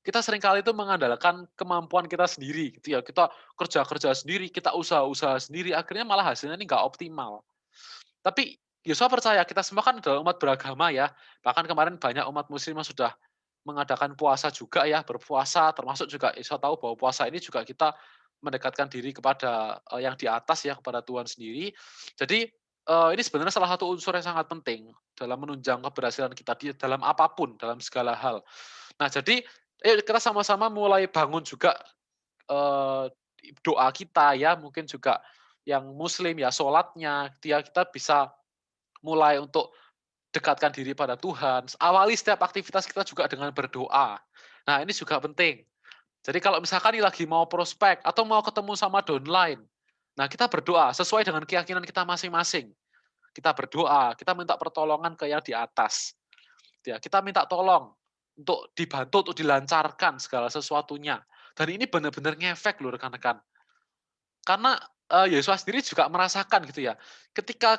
Kita seringkali itu mengandalkan kemampuan kita sendiri gitu ya. Kita kerja-kerja sendiri, kita usaha-usaha sendiri, akhirnya malah hasilnya ini nggak optimal. Tapi Yosua percaya kita semua kan adalah umat beragama ya. Bahkan kemarin banyak umat muslim yang sudah mengadakan puasa juga ya, berpuasa, termasuk juga Yosua tahu bahwa puasa ini juga kita mendekatkan diri kepada yang di atas ya, kepada Tuhan sendiri. Jadi ini sebenarnya salah satu unsur yang sangat penting dalam menunjang keberhasilan kita di dalam apapun, dalam segala hal. Nah, jadi kita sama-sama mulai bangun juga eh, doa kita ya, mungkin juga yang muslim ya sholatnya, dia kita bisa mulai untuk dekatkan diri pada Tuhan. Awali setiap aktivitas kita juga dengan berdoa. Nah, ini juga penting. Jadi kalau misalkan nih lagi mau prospek atau mau ketemu sama downline, nah kita berdoa sesuai dengan keyakinan kita masing-masing. Kita berdoa, kita minta pertolongan ke yang di atas. Ya, kita minta tolong untuk dibantu, untuk dilancarkan segala sesuatunya. Dan ini benar-benar ngefek loh rekan-rekan. Karena, Yosua sendiri juga merasakan gitu ya, ketika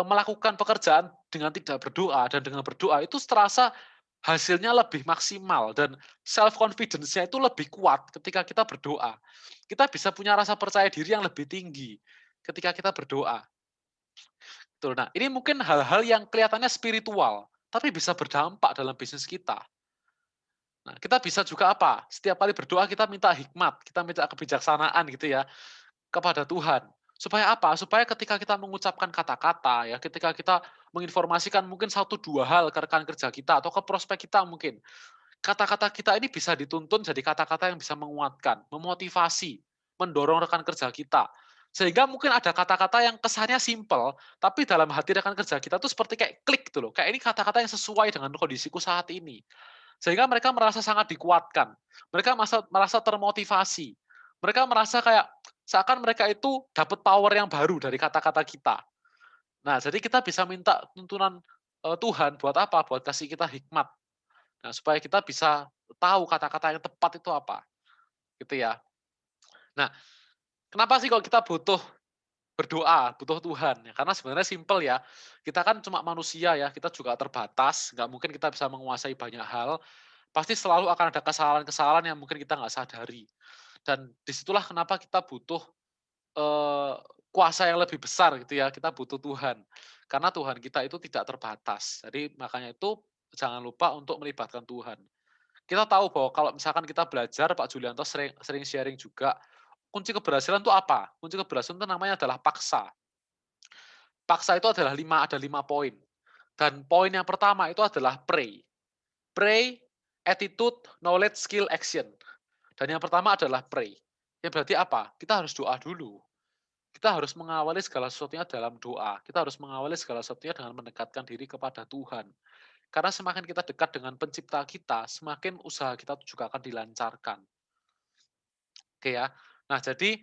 melakukan pekerjaan dengan tidak berdoa dan dengan berdoa itu terasa hasilnya lebih maksimal dan self confidence-nya itu lebih kuat ketika kita berdoa. Kita bisa punya rasa percaya diri yang lebih tinggi ketika kita berdoa. Betul, nah ini mungkin hal-hal yang kelihatannya spiritual, tapi bisa berdampak dalam bisnis kita. Nah, kita bisa juga apa, setiap kali berdoa kita minta hikmat, kita minta kebijaksanaan gitu ya. Kepada Tuhan. Supaya apa? Supaya ketika kita mengucapkan kata-kata ya, ketika kita menginformasikan mungkin satu 2 hal ke rekan kerja kita atau ke prospek kita mungkin, kata-kata kita ini bisa dituntun jadi kata-kata yang bisa menguatkan, memotivasi, mendorong rekan kerja kita. Sehingga mungkin ada kata-kata yang kesannya simpel, tapi dalam hati rekan kerja kita tuh seperti kayak klik gitu loh, kayak ini kata-kata yang sesuai dengan kondisiku saat ini. Sehingga mereka merasa sangat dikuatkan, mereka merasa termotivasi, mereka merasa kayak seakan mereka itu dapat power yang baru dari kata-kata kita. Nah, jadi kita bisa minta tuntunan, Tuhan buat apa? Buat kasih kita hikmat. Nah, supaya kita bisa tahu kata-kata yang tepat itu apa, gitu ya. Nah, kenapa sih kalau kita butuh Berdoa, butuh Tuhan, ya. Karena sebenarnya simpel ya, kita kan cuma manusia ya, kita juga terbatas, nggak mungkin kita bisa menguasai banyak hal, pasti selalu akan ada kesalahan-kesalahan yang mungkin kita nggak sadari. Dan disitulah kenapa kita butuh eee, kuasa yang lebih besar gitu ya, kita butuh Tuhan. Karena Tuhan kita itu tidak terbatas. Jadi makanya itu jangan lupa untuk melibatkan Tuhan. Kita tahu bahwa kalau misalkan kita belajar, Pak Julianto sering sering sharing juga, kunci keberhasilan itu apa? Kunci keberhasilan itu namanya adalah paksa. Paksa itu adalah ada 5 poin. Dan poin yang pertama itu adalah pray. Pray, attitude, knowledge, skill, action. Dan yang pertama adalah pray. Yang berarti apa? Kita harus doa dulu. Kita harus mengawali segala sesuatunya dalam doa. Kita harus mengawali segala sesuatunya dengan mendekatkan diri kepada Tuhan. Karena semakin kita dekat dengan pencipta kita, semakin usaha kita juga akan dilancarkan. Oke ya. Nah, jadi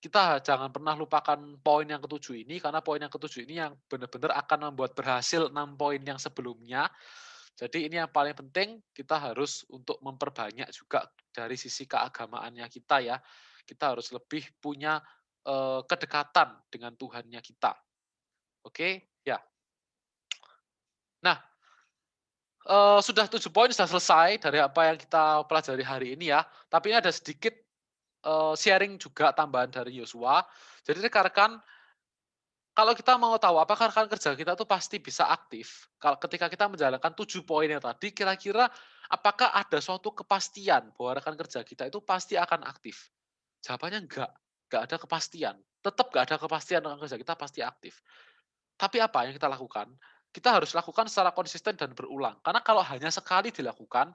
kita jangan pernah lupakan poin yang ketujuh ini, karena poin yang ketujuh ini yang benar-benar akan membuat berhasil 6 poin yang sebelumnya. Jadi ini yang paling penting, kita harus untuk memperbanyak juga dari sisi keagamaannya kita ya. Kita harus lebih punya kedekatan dengan Tuhannya kita. Oke, ya. Nah, sudah 7 poin sudah selesai dari apa yang kita pelajari hari ini ya. Tapi ini ada sedikit sharing juga tambahan dari Yosua. Jadi rekan-rekan, kalau kita mau tahu apakah rekan kerja kita itu pasti bisa aktif, kalau ketika kita menjalankan 7 poin yang tadi, kira-kira apakah ada suatu kepastian bahwa rekan kerja kita itu pasti akan aktif? Jawabannya enggak ada kepastian. Tetap enggak ada kepastian rekan kerja kita pasti aktif. Tapi apa yang kita lakukan? Kita harus lakukan secara konsisten dan berulang. Karena kalau hanya sekali dilakukan,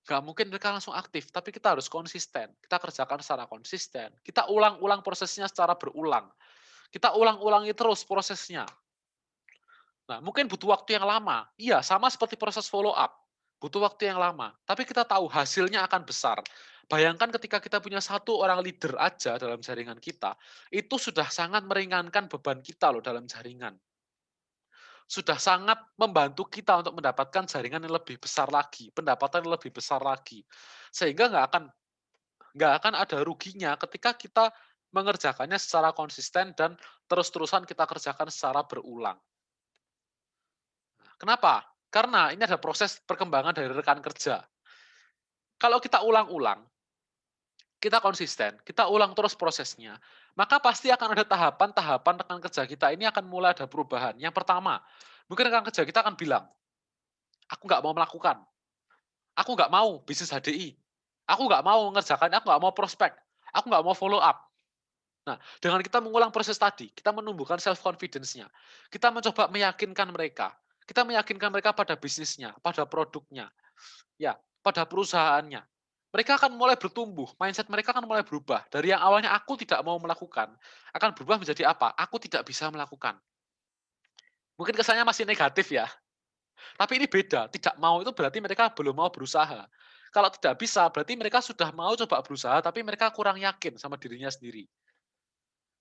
nggak mungkin mereka langsung aktif, tapi kita harus konsisten. Kita kerjakan secara konsisten. Kita ulang-ulang prosesnya secara berulang. Kita ulang-ulangi terus prosesnya. Nah, mungkin butuh waktu yang lama. Iya, sama seperti proses follow up. Butuh waktu yang lama. Tapi kita tahu hasilnya akan besar. Bayangkan ketika kita punya satu orang leader aja dalam jaringan kita, itu sudah sangat meringankan beban kita loh dalam jaringan. Sudah sangat membantu kita untuk mendapatkan jaringan yang lebih besar lagi, pendapatan yang lebih besar lagi. Sehingga nggak akan ada ruginya ketika kita mengerjakannya secara konsisten dan terus-terusan kita kerjakan secara berulang. Kenapa? Karena ini ada proses perkembangan dari rekan kerja. Kalau kita ulang-ulang, kita konsisten, kita ulang terus prosesnya, maka pasti akan ada tahapan-tahapan rekan kerja kita ini akan mulai ada perubahan. Yang pertama, mungkin rekan kerja kita akan bilang, aku nggak mau melakukan, aku nggak mau bisnis HDI, aku nggak mau mengerjakan, aku nggak mau prospek, aku nggak mau follow up. Nah, dengan kita mengulang proses tadi, kita menumbuhkan self confidence-nya. Kita mencoba meyakinkan mereka. Kita meyakinkan mereka pada bisnisnya, pada produknya, ya, pada perusahaannya. Mereka akan mulai bertumbuh, mindset mereka akan mulai berubah. Dari yang awalnya aku tidak mau melakukan, akan berubah menjadi apa? Aku tidak bisa melakukan. Mungkin kesannya masih negatif ya, tapi ini beda. Tidak mau itu berarti mereka belum mau berusaha. Kalau tidak bisa, berarti mereka sudah mau coba berusaha, tapi mereka kurang yakin sama dirinya sendiri.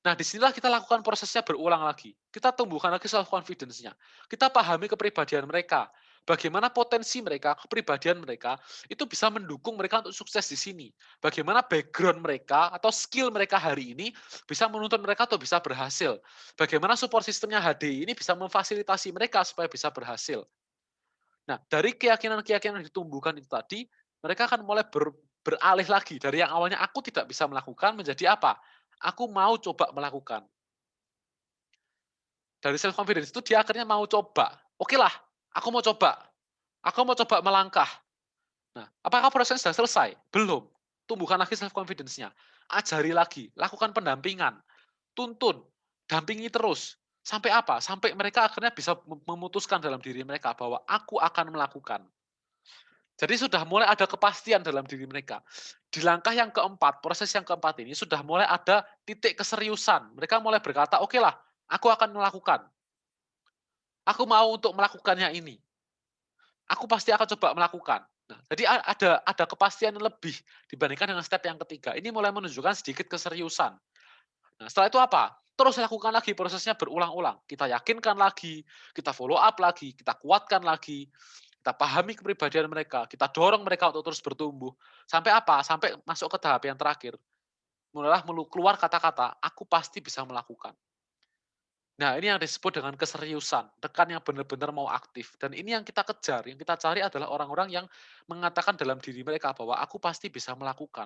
Nah, disinilah kita lakukan prosesnya berulang lagi. Kita tumbuhkan lagi self confidence-nya. Kita pahami kepribadian mereka. Bagaimana potensi mereka, kepribadian mereka, itu bisa mendukung mereka untuk sukses di sini. Bagaimana background mereka atau skill mereka hari ini bisa menuntun mereka untuk bisa berhasil. Bagaimana support sistemnya HDI ini bisa memfasilitasi mereka supaya bisa berhasil. Nah, dari keyakinan-keyakinan yang ditumbuhkan itu tadi, mereka akan mulai beralih lagi dari yang awalnya aku tidak bisa melakukan menjadi apa? Aku mau coba melakukan. Dari self confidence itu dia akhirnya mau coba. Oke lah, aku mau coba. Aku mau coba melangkah. Nah, apakah proses sudah selesai? Belum. Tumbuhkan lagi self confidence-nya. Ajari lagi, lakukan pendampingan, tuntun, dampingi terus. Sampai apa? Sampai mereka akhirnya bisa memutuskan dalam diri mereka bahwa aku akan melakukan. Jadi sudah mulai ada kepastian dalam diri mereka. Di langkah yang keempat, proses yang keempat ini sudah mulai ada titik keseriusan. Mereka mulai berkata, oke lah, aku akan melakukan. Aku mau untuk melakukannya ini. Aku pasti akan coba melakukan. Nah, jadi ada kepastian yang lebih dibandingkan dengan step yang ketiga. Ini mulai menunjukkan sedikit keseriusan. Nah, setelah itu apa? Terus lakukan lagi prosesnya berulang-ulang. Kita yakinkan lagi, kita follow up lagi, kita kuatkan lagi, kita pahami kepribadian mereka, kita dorong mereka untuk terus bertumbuh. Sampai apa? Sampai masuk ke tahap yang terakhir. mulailah keluar kata-kata, "Aku pasti bisa melakukan." Nah, ini yang disebut dengan keseriusan, rekan yang benar-benar mau aktif. Dan ini yang kita kejar, yang kita cari adalah orang-orang yang mengatakan dalam diri mereka bahwa aku pasti bisa melakukan.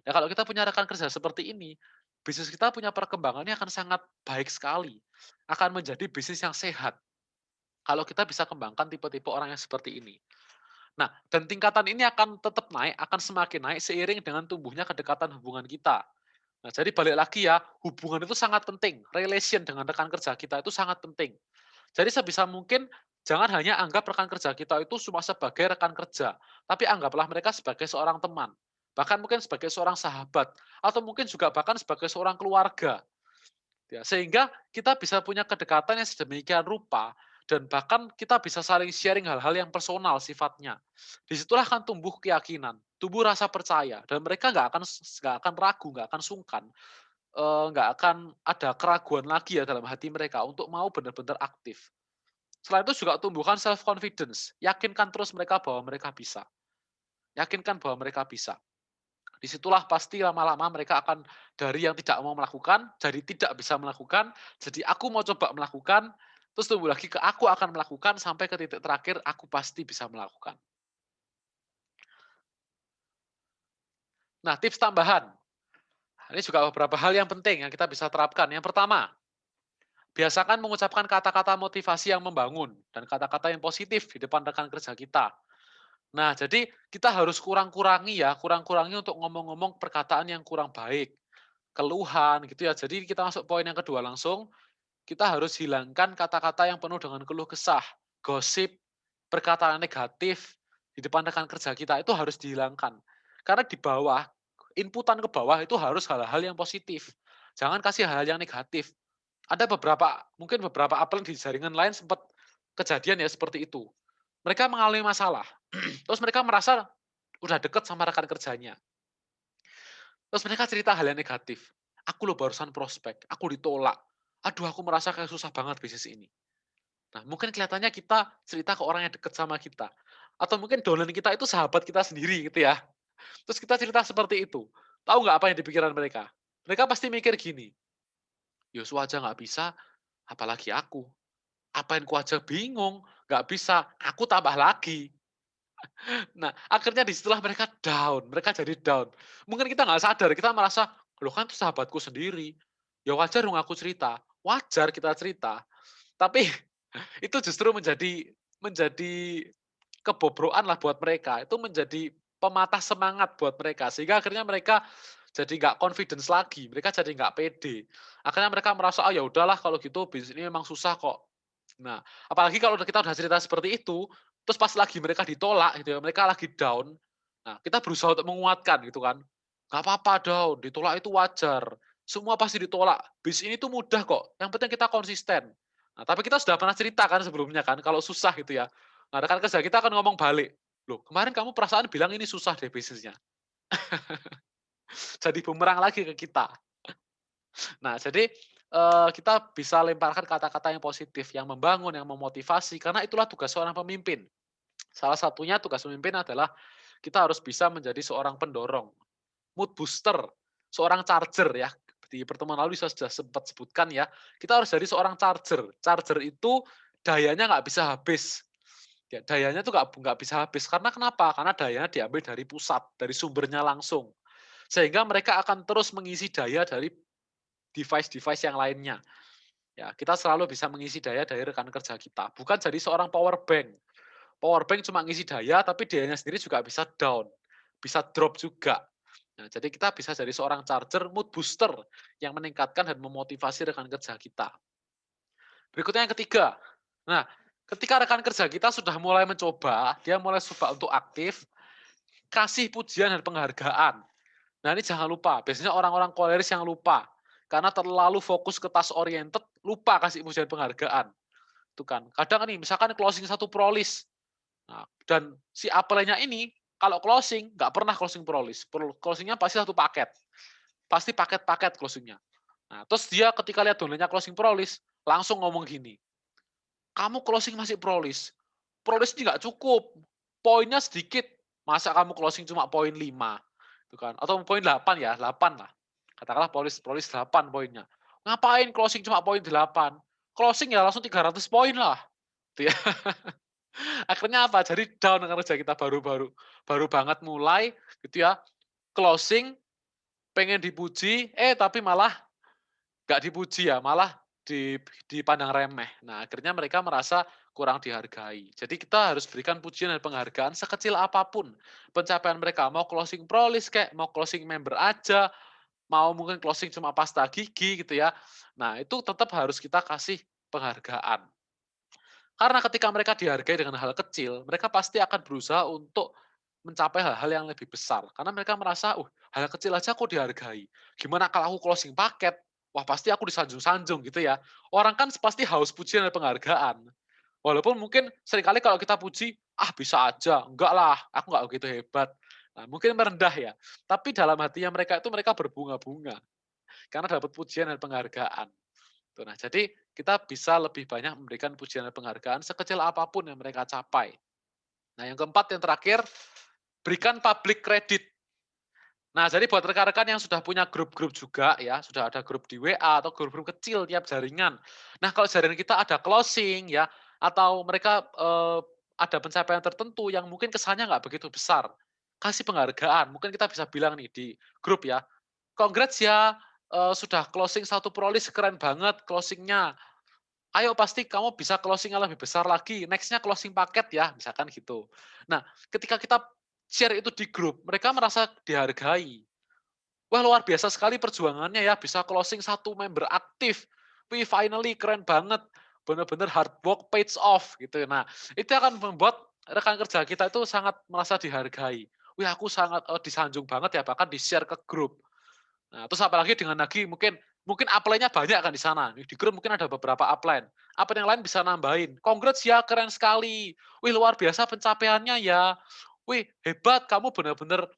Nah, kalau kita punya rekan kerja seperti ini, bisnis kita punya perkembangannya akan sangat baik sekali. Akan menjadi bisnis yang sehat. Kalau kita bisa kembangkan tipe-tipe orang yang seperti ini. Nah, dan tingkatan ini akan tetap naik, akan semakin naik seiring dengan tumbuhnya kedekatan hubungan kita. Nah, jadi balik lagi ya, hubungan itu sangat penting. Relation dengan rekan kerja kita itu sangat penting. Jadi sebisa mungkin jangan hanya anggap rekan kerja kita itu cuma sebagai rekan kerja, tapi anggaplah mereka sebagai seorang teman, bahkan mungkin sebagai seorang sahabat, atau mungkin juga bahkan sebagai seorang keluarga. Ya, sehingga kita bisa punya kedekatan yang sedemikian rupa dan bahkan kita bisa saling sharing hal-hal yang personal sifatnya. Disitulah akan tumbuh keyakinan, tumbuh rasa percaya, dan mereka nggak akan ragu, nggak akan sungkan, nggak akan ada keraguan lagi ya dalam hati mereka untuk mau benar-benar aktif. Selain itu juga tumbuhkan self confidence, yakinkan terus mereka bahwa mereka bisa, yakinkan bahwa mereka bisa. Disitulah pasti lama-lama mereka akan dari yang tidak mau melakukan, jadi tidak bisa melakukan, jadi aku mau coba melakukan, terus tumbuh lagi ke aku akan melakukan, sampai ke titik terakhir aku pasti bisa melakukan. Nah, tips tambahan, ini juga beberapa hal yang penting yang kita bisa terapkan. Yang pertama, biasakan mengucapkan kata-kata motivasi yang membangun dan kata-kata yang positif di depan rekan kerja kita. Nah, jadi kita harus kurang-kurangi ya, kurang-kurangi untuk ngomong-ngomong perkataan yang kurang baik, keluhan gitu ya. Jadi kita masuk poin yang kedua langsung, kita harus hilangkan kata-kata yang penuh dengan keluh kesah, gosip, perkataan negatif di depan rekan kerja kita itu harus dihilangkan. Karena di bawah, inputan ke bawah itu harus hal-hal yang positif. Jangan kasih hal-hal yang negatif. Ada mungkin beberapa apel di jaringan lain sempat kejadian ya seperti itu. Mereka mengalami masalah, terus mereka merasa udah deket sama rekan kerjanya. Terus mereka cerita hal yang negatif. Aku loh barusan prospek, aku ditolak. Aduh, aku merasa kayak susah banget bisnis ini. Nah, mungkin kelihatannya kita cerita ke orang yang deket sama kita. Atau mungkin dolen kita itu sahabat kita sendiri gitu ya. Terus kita cerita seperti itu. Tahu nggak apa yang di pikiran mereka? Mereka pasti mikir gini, Yosua aja nggak bisa, apalagi aku. Apain ku aja bingung, nggak bisa, aku tambah lagi. Nah, akhirnya disitulah mereka down, mereka jadi down. Mungkin kita nggak sadar, kita merasa, loh kan itu sahabatku sendiri, ya wajar dong aku cerita, wajar kita cerita. Tapi itu justru menjadi menjadi kebobrokan lah buat mereka, itu menjadi pematah semangat buat mereka, sehingga akhirnya mereka jadi nggak confidence lagi, mereka jadi nggak pede. Akhirnya mereka merasa, "Ah, ya udahlah kalau gitu bisnis ini memang susah kok." Nah, apalagi kalau kita udah cerita seperti itu, terus pas lagi mereka ditolak gitu ya, mereka lagi down, nah kita berusaha untuk menguatkan gitu kan, "Nggak apa-apa down, ditolak itu wajar, semua pasti ditolak, bisnis ini tuh mudah kok, yang penting kita konsisten." Nah, tapi kita sudah pernah cerita kan sebelumnya kan, kalau susah gitu ya. Nah, rekan kerja kita akan ngomong balik, "Loh, kemarin kamu perasaan bilang ini susah deh bisnisnya." Jadi bumerang lagi ke kita. Nah, jadi, kita bisa lemparkan kata-kata yang positif, yang membangun, yang memotivasi, karena itulah tugas seorang pemimpin. Salah satunya tugas pemimpin adalah kita harus bisa menjadi seorang pendorong, mood booster, seorang charger ya. Di pertemuan lalu saya sudah sempat sebutkan ya, kita harus jadi seorang charger. Charger itu dayanya nggak bisa habis. Ya, dayanya tuh nggak bisa habis. Karena kenapa? Karena dayanya diambil dari pusat, dari sumbernya langsung. Sehingga mereka akan terus mengisi daya dari device-device yang lainnya. Ya, kita selalu bisa mengisi daya dari rekan kerja kita. Bukan jadi seorang power bank. Power bank cuma ngisi daya, tapi dayanya sendiri juga bisa down, bisa drop juga. Nah, jadi kita bisa jadi seorang charger, mood booster yang meningkatkan dan memotivasi rekan kerja kita. Berikutnya yang ketiga. Nah, ketika rekan kerja kita sudah mulai mencoba, dia mulai coba untuk aktif, kasih pujian dan penghargaan. Nah, ini jangan lupa, biasanya orang-orang koleris yang lupa. Karena terlalu fokus ke task oriented, lupa kasih pujian penghargaan. Itu kan. Kadang nih, misalkan closing satu prolis. Nah, dan si apelnya ini, kalau closing, nggak pernah closing prolis. Closingnya pasti satu paket. Pasti paket-paket closingnya. Nah, terus dia ketika lihat dolennya closing prolis, langsung ngomong gini, kamu closing masih prolis. Prolis ini nggak cukup. Poinnya sedikit. Masa kamu closing cuma poin 5? Itu kan. Atau poin 8 ya, 8 lah. katakanlah polis 8 poinnya. Ngapain closing cuma poin 8? Closing ya langsung 300 poin lah, gitu ya. Akhirnya apa? Jadi down dengan kerja kita baru banget mulai gitu ya, closing pengen dipuji, tapi malah nggak dipuji ya, malah dipandang remeh. Nah, akhirnya mereka merasa kurang dihargai. Jadi kita harus berikan pujian dan penghargaan sekecil apapun pencapaian mereka. Mau closing prolis kayak, mau closing member aja, mau mungkin closing cuma pasta gigi gitu ya. Nah, itu tetap harus kita kasih penghargaan. Karena ketika mereka dihargai dengan hal kecil, mereka pasti akan berusaha untuk mencapai hal-hal yang lebih besar. Karena mereka merasa, hal kecil aja aku dihargai. Gimana kalau aku closing paket? Wah, pasti aku disanjung-sanjung gitu ya. Orang kan pasti haus pujian dan penghargaan. Walaupun mungkin seringkali kalau kita puji, bisa aja, enggak lah, aku enggak begitu hebat. Nah, mungkin merendah ya. Tapi dalam hatinya mereka itu mereka berbunga-bunga. Karena dapat pujian dan penghargaan. Tuh, nah, jadi kita bisa lebih banyak memberikan pujian dan penghargaan sekecil apapun yang mereka capai. Nah, yang keempat, yang terakhir, berikan public credit. Nah, jadi buat rekan-rekan yang sudah punya grup-grup juga ya, sudah ada grup di WA atau grup-grup kecil tiap jaringan. Nah, kalau jaringan kita ada closing ya, atau mereka ada pencapaian tertentu yang mungkin kesannya nggak begitu besar, kasih penghargaan. Mungkin kita bisa bilang nih di grup ya, congrats ya, sudah closing satu prolis keren banget closingnya. Ayo pasti kamu bisa closing-nya lebih besar lagi, next-nya closing paket ya, misalkan gitu. Nah, ketika kita share itu di grup, mereka merasa dihargai. Wah, luar biasa sekali perjuangannya ya, bisa closing satu member aktif. Wih, finally keren banget. Benar-benar hard work pays off gitu. Nah, itu akan membuat rekan kerja kita itu sangat merasa dihargai. Wih, aku sangat disanjung banget ya, bahkan di-share ke grup. Nah, terus apalagi dengan lagi mungkin mungkin upline-nya banyak kan di sana. Di grup mungkin ada beberapa upline. Upline yang lain bisa nambahin, "Congrats ya, keren sekali. Wih, luar biasa pencapaiannya ya. Wih, hebat, kamu benar-benar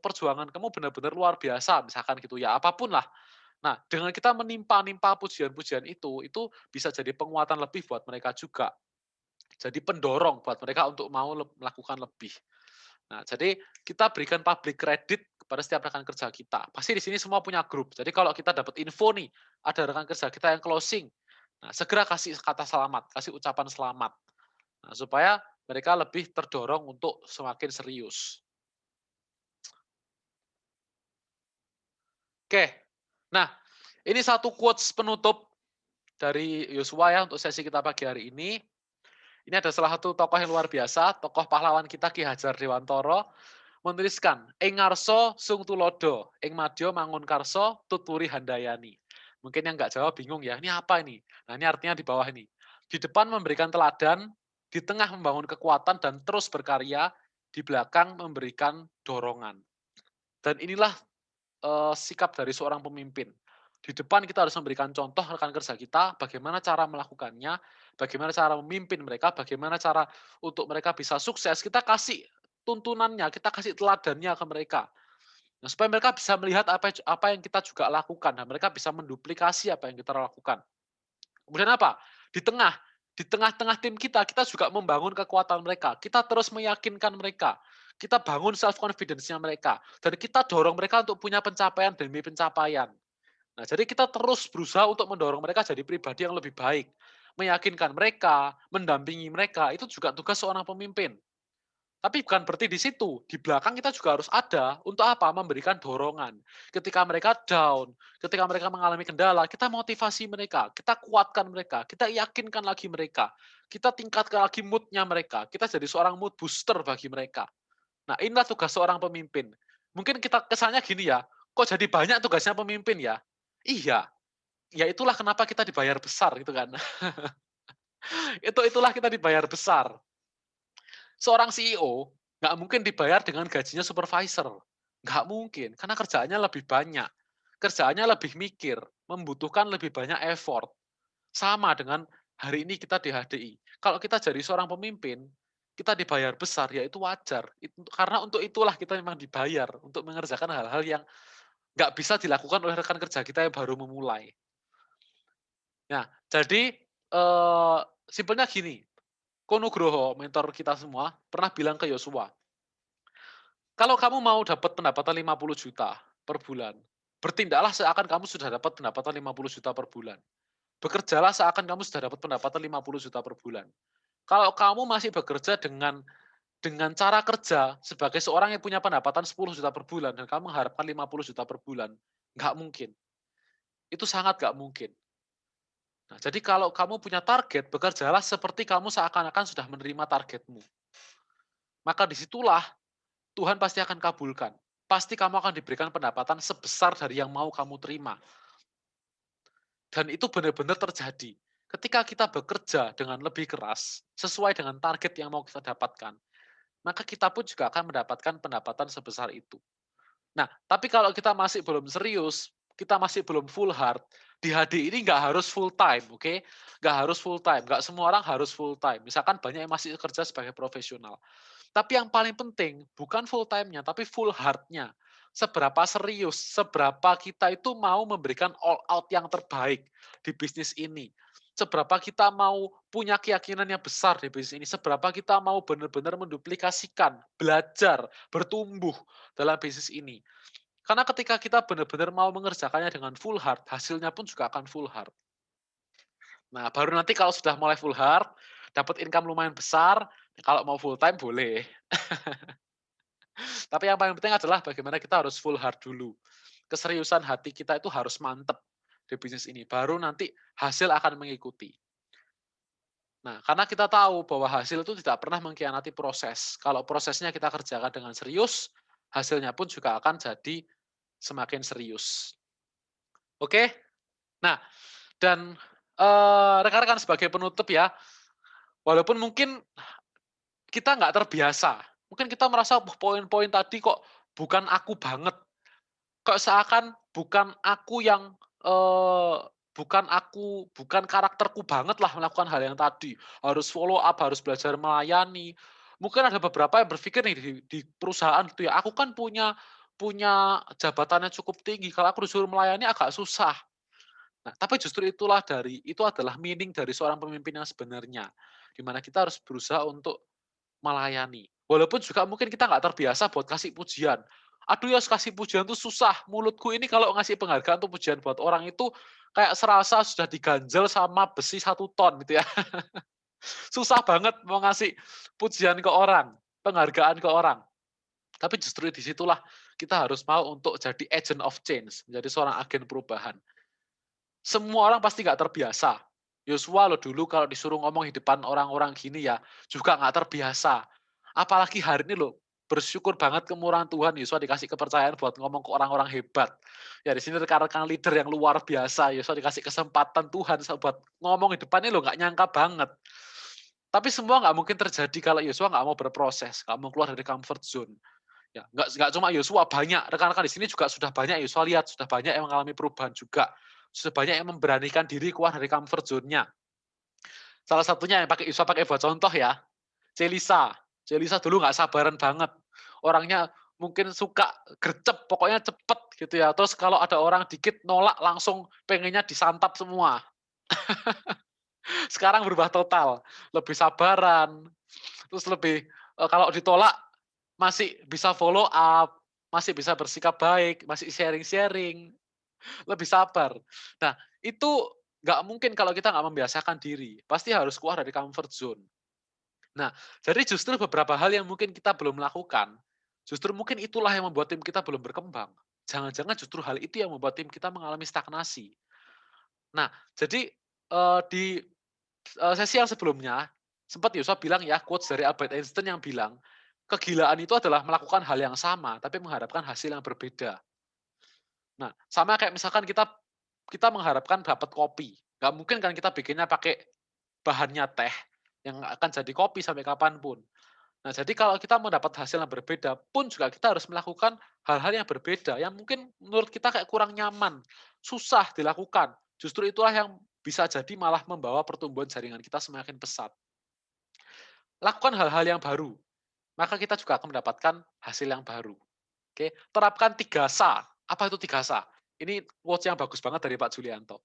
perjuangan kamu benar-benar luar biasa," misalkan gitu ya, apapun lah. Nah, dengan kita menimpa-nimpa pujian-pujian itu bisa jadi penguatan lebih buat mereka juga. Jadi pendorong buat mereka untuk mau melakukan lebih. Nah, jadi kita berikan public credit kepada setiap rekan kerja kita. Pasti di sini semua punya grup. Jadi kalau kita dapat info nih, ada rekan kerja kita yang closing, nah segera kasih kata selamat, kasih ucapan selamat. Nah, supaya mereka lebih terdorong untuk semakin serius. Oke. Nah, ini satu quotes penutup dari Yosua ya untuk sesi kita pagi hari ini. Ini ada salah satu tokoh yang luar biasa, tokoh pahlawan kita Ki Hajar Dewantoro, menuliskan, "Ing ngarsa sung tulodo, ing madya mangun karso, tuturi handayani." Mungkin yang nggak jawab bingung ya, ini apa ini? Nah, ini artinya di bawah ini. Di depan memberikan teladan, di tengah membangun kekuatan dan terus berkarya, di belakang memberikan dorongan. Dan inilah sikap dari seorang pemimpin. Di depan kita harus memberikan contoh rekan kerja kita, bagaimana cara melakukannya, bagaimana cara memimpin mereka, bagaimana cara untuk mereka bisa sukses. Kita kasih tuntunannya, kita kasih teladannya ke mereka. Nah, supaya mereka bisa melihat apa yang kita juga lakukan, dan mereka bisa menduplikasi apa yang kita lakukan. Kemudian apa? Di tengah, di tengah-tengah tim kita juga membangun kekuatan mereka. Kita terus meyakinkan mereka. Kita bangun self confidence-nya mereka. Dan kita dorong mereka untuk punya pencapaian demi pencapaian. Nah, jadi kita terus berusaha untuk mendorong mereka jadi pribadi yang lebih baik. Meyakinkan mereka, mendampingi mereka, itu juga tugas seorang pemimpin. Tapi bukan berarti di situ, di belakang kita juga harus ada untuk apa? Memberikan dorongan. Ketika mereka down, ketika mereka mengalami kendala, kita motivasi mereka, kita kuatkan mereka, kita yakinkan lagi mereka, kita tingkatkan lagi mood-nya mereka, kita jadi seorang mood booster bagi mereka. Nah, inilah tugas seorang pemimpin. Mungkin kita kesannya gini ya, kok jadi banyak tugasnya pemimpin ya? Iya, ya itulah kenapa kita dibayar besar gitu kan. Itulah kita dibayar besar. Seorang CEO nggak mungkin dibayar dengan gajinya supervisor. Nggak mungkin, karena kerjaannya lebih banyak. Kerjaannya lebih mikir, membutuhkan lebih banyak effort. Sama dengan hari ini kita di HDI. Kalau kita jadi seorang pemimpin, kita dibayar besar, ya itu wajar. Karena untuk itulah kita memang dibayar, untuk mengerjakan hal-hal yang nggak bisa dilakukan oleh rekan kerja kita yang baru memulai. Nah, jadi simpelnya gini, Konugroho, mentor kita semua, pernah bilang ke Yosua, kalau kamu mau dapat pendapatan 50 juta, per bulan. Bertindaklah seakan kamu sudah dapat pendapatan 50 juta per bulan. Bekerjalah seakan kamu sudah dapat pendapatan 50 juta per bulan. Kalau kamu masih bekerja dengan cara kerja sebagai seorang yang punya pendapatan 10 juta per bulan dan kamu mengharapkan 50 juta per bulan, nggak mungkin. Itu sangat nggak mungkin. Nah, jadi kalau kamu punya target, bekerjalah seperti kamu seakan-akan sudah menerima targetmu. Maka disitulah Tuhan pasti akan kabulkan. Pasti kamu akan diberikan pendapatan sebesar dari yang mau kamu terima. Dan itu benar-benar terjadi. Ketika kita bekerja dengan lebih keras, sesuai dengan target yang mau kita dapatkan, maka kita pun juga akan mendapatkan pendapatan sebesar itu. Nah, tapi kalau kita masih belum serius, kita masih belum full heart, di HD ini nggak harus full time, oke? Nggak harus full time, nggak semua orang harus full time. Misalkan banyak yang masih kerja sebagai profesional. Tapi yang paling penting, bukan full time-nya, tapi full heart-nya. Seberapa serius, seberapa kita itu mau memberikan all out yang terbaik di bisnis ini. Seberapa kita mau punya keyakinan yang besar di bisnis ini. Seberapa kita mau benar-benar menduplikasikan, belajar, bertumbuh dalam bisnis ini. Karena ketika kita benar-benar mau mengerjakannya dengan full heart, hasilnya pun juga akan full heart. Nah, baru nanti kalau sudah mulai full heart, dapat income lumayan besar, kalau mau full time boleh. Tapi yang paling penting adalah bagaimana kita harus full heart dulu. Keseriusan hati kita itu harus mantep di bisnis ini. Baru nanti hasil akan mengikuti. Nah, karena kita tahu bahwa hasil itu tidak pernah mengkhianati proses. Kalau prosesnya kita kerjakan dengan serius, hasilnya pun juga akan jadi semakin serius. Oke? Nah, dan rekan-rekan sebagai penutup ya, walaupun mungkin kita nggak terbiasa, mungkin kita merasa poin-poin tadi kok bukan aku banget. Kok seakan bukan aku yang, bukan karakterku banget lah melakukan hal yang tadi. Harus follow up, harus belajar melayani. Mungkin ada beberapa yang berpikir nih di perusahaan gitu ya, aku kan punya punya jabatannya cukup tinggi, kalau aku disuruh melayani agak susah. Nah, tapi justru itu adalah meaning dari seorang pemimpin yang sebenarnya, di mana kita harus berusaha untuk melayani. Walaupun juga mungkin kita nggak terbiasa buat kasih pujian. Aduh ya kasih pujian tuh susah. Mulutku ini kalau ngasih penghargaan tuh pujian buat orang itu kayak serasa sudah diganjel sama besi 1 ton gitu ya. Susah banget mau ngasih pujian ke orang, penghargaan ke orang. Tapi justru disitulah kita harus mau untuk jadi agent of change, menjadi seorang agen perubahan. Semua orang pasti nggak terbiasa. Yosua lo dulu kalau disuruh ngomong di depan orang-orang gini ya, juga nggak terbiasa. Apalagi hari ini lo bersyukur banget kemurahan Tuhan, Yosua dikasih kepercayaan buat ngomong ke orang-orang hebat. Ya di sini rekan-rekan leader yang luar biasa, Yosua dikasih kesempatan Tuhan buat ngomong di depannya lo nggak nyangka banget. Tapi semua nggak mungkin terjadi kalau Yosua nggak mau berproses, nggak mau keluar dari comfort zone. Ya, nggak cuma Yosua, banyak rekan-rekan di sini juga sudah banyak Yosua lihat, sudah banyak yang mengalami perubahan juga. Sudah banyak yang memberanikan diri keluar dari comfort zone-nya. Salah satunya yang pakai Yosua pakai buat contoh ya, Celisa. Celisa dulu nggak sabaran banget. Orangnya mungkin suka gercep, pokoknya cepet gitu ya. Terus kalau ada orang dikit nolak langsung pengennya disantap semua. Sekarang berubah total, lebih sabaran, terus lebih kalau ditolak masih bisa follow up, masih bisa bersikap baik, masih sharing-sharing, lebih sabar. Nah, itu nggak mungkin kalau kita nggak membiasakan diri, pasti harus keluar dari comfort zone. Nah, jadi justru beberapa hal yang mungkin kita belum lakukan, justru mungkin itulah yang membuat tim kita belum berkembang. Jangan-jangan justru hal itu yang membuat tim kita mengalami stagnasi. Nah, jadi, di, sesi yang sebelumnya, sempat Yosua bilang ya, quotes dari Albert Einstein yang bilang, "Kegilaan itu adalah melakukan hal yang sama, tapi mengharapkan hasil yang berbeda." Nah, sama kayak misalkan kita kita mengharapkan dapat kopi, nggak mungkin kan kita bikinnya pakai bahannya teh, yang akan jadi kopi sampai kapanpun. Nah, jadi kalau kita mau dapat hasil yang berbeda pun juga kita harus melakukan hal-hal yang berbeda, yang mungkin menurut kita kayak kurang nyaman, susah dilakukan. Justru itulah yang bisa jadi malah membawa pertumbuhan jaringan kita semakin pesat. Lakukan hal-hal yang baru, maka kita juga akan mendapatkan hasil yang baru. Oke, terapkan 3SA. Apa itu 3SA? Ini quotes yang bagus banget dari Pak Julianto.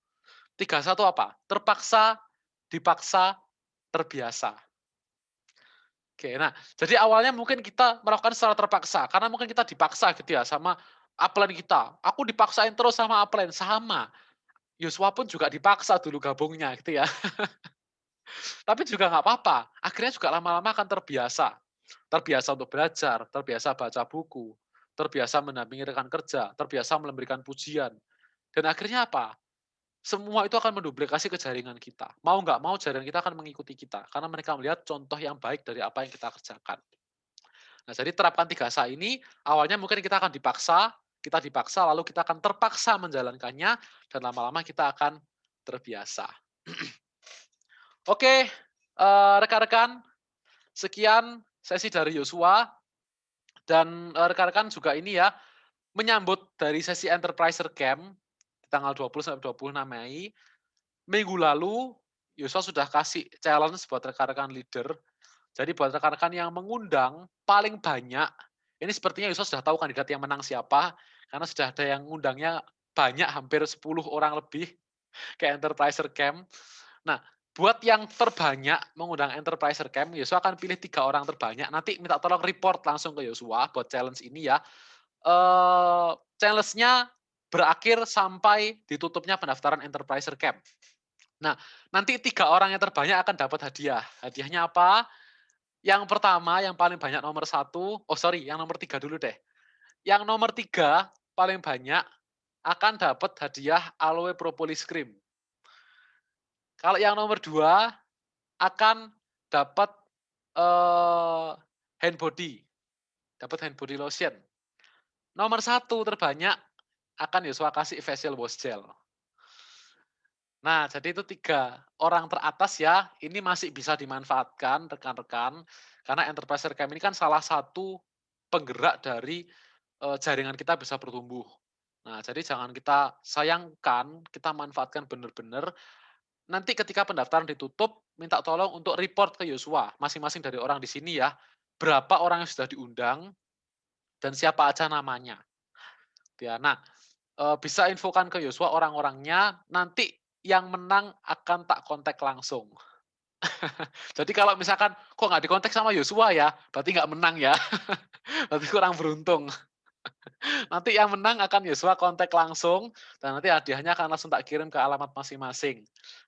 3SA itu apa? Terpaksa, dipaksa, terbiasa. Oke, nah jadi awalnya mungkin kita melakukan secara terpaksa, karena mungkin kita dipaksa gitu ya sama upline kita, aku dipaksain terus sama upline, sama. Yosua pun juga dipaksa dulu gabungnya gitu ya. Tapi juga nggak apa-apa, akhirnya juga lama-lama akan terbiasa. Terbiasa untuk belajar, terbiasa baca buku, terbiasa mendampingi rekan kerja, terbiasa memberikan pujian. Dan akhirnya apa? Semua itu akan menduplikasi ke jaringan kita. Mau nggak mau jaringan kita akan mengikuti kita, karena mereka melihat contoh yang baik dari apa yang kita kerjakan. Nah, jadi terapkan 3 sa ini, awalnya mungkin kita dipaksa, lalu kita akan terpaksa menjalankannya, dan lama-lama kita akan terbiasa. Oke, rekan-rekan, sekian sesi dari Yosua, dan rekan-rekan juga ini ya, menyambut dari sesi Enterpriser Camp, di tanggal 20 sampai 26 Mei, minggu lalu Yosua sudah kasih challenge buat rekan-rekan leader. Jadi buat rekan-rekan yang mengundang paling banyak, ini sepertinya Yusuf sudah tahu kandidat yang menang siapa, karena sudah ada yang ngundangnya banyak, hampir 10 orang lebih ke Enterpriser Camp. Nah, buat yang terbanyak mengundang Enterpriser Camp, Yosua akan pilih 3 orang terbanyak. Nanti minta tolong report langsung ke Yosua buat challenge ini ya. Challenge-nya berakhir sampai ditutupnya pendaftaran Enterpriser Camp. Nah, nanti 3 orang yang terbanyak akan dapat hadiah. Hadiahnya apa? Yang pertama, yang paling banyak nomor satu, oh sorry, yang nomor 3 dulu deh. Yang nomor 3 paling banyak akan dapat hadiah aloe propolis cream. Kalau yang nomor 2 akan dapat hand body, dapat hand body lotion. Nomor 1 terbanyak akan Yosua kasih facial wash gel. Nah, jadi itu 3 orang teratas ya, ini masih bisa dimanfaatkan rekan-rekan, karena Enterpriser Camp ini kan salah satu penggerak dari jaringan kita bisa bertumbuh. Nah, jadi jangan kita sayangkan, kita manfaatkan benar-benar. Nanti ketika pendaftaran ditutup, minta tolong untuk report ke Yosua, masing-masing dari orang di sini ya, berapa orang yang sudah diundang dan siapa aja namanya. Ya, nah, bisa infokan ke Yosua orang-orangnya, nanti yang menang akan tak kontak langsung. Jadi kalau misalkan, kok nggak dikontak sama Yosua ya, berarti nggak menang ya. Berarti kurang beruntung. Nanti yang menang akan Yosua kontak langsung, dan nanti hadiahnya akan langsung tak kirim ke alamat masing-masing.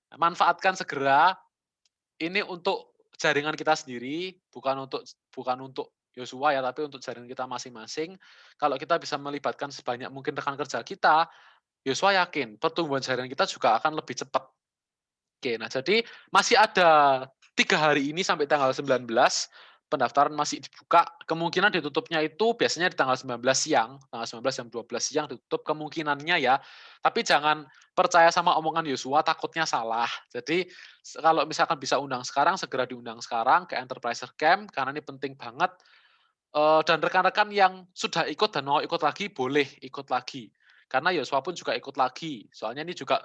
Nah, manfaatkan segera, ini untuk jaringan kita sendiri, bukan untuk Yosua ya, tapi untuk jaringan kita masing-masing. Kalau kita bisa melibatkan sebanyak mungkin rekan kerja kita, Yosua yakin pertumbuhan jaringan kita juga akan lebih cepat. Oke, nah jadi masih ada 3 hari ini sampai tanggal 19, pendaftaran masih dibuka. Kemungkinan ditutupnya itu biasanya di tanggal 19 siang, tanggal 19 jam 12 siang ditutup kemungkinannya ya. Tapi jangan percaya sama omongan Yosua, takutnya salah. Jadi kalau misalkan bisa undang sekarang, segera diundang sekarang ke Enterpriser Camp, karena ini penting banget. Dan rekan-rekan yang sudah ikut dan mau ikut lagi, boleh ikut lagi. Karena Yosua pun juga ikut lagi. Soalnya ini juga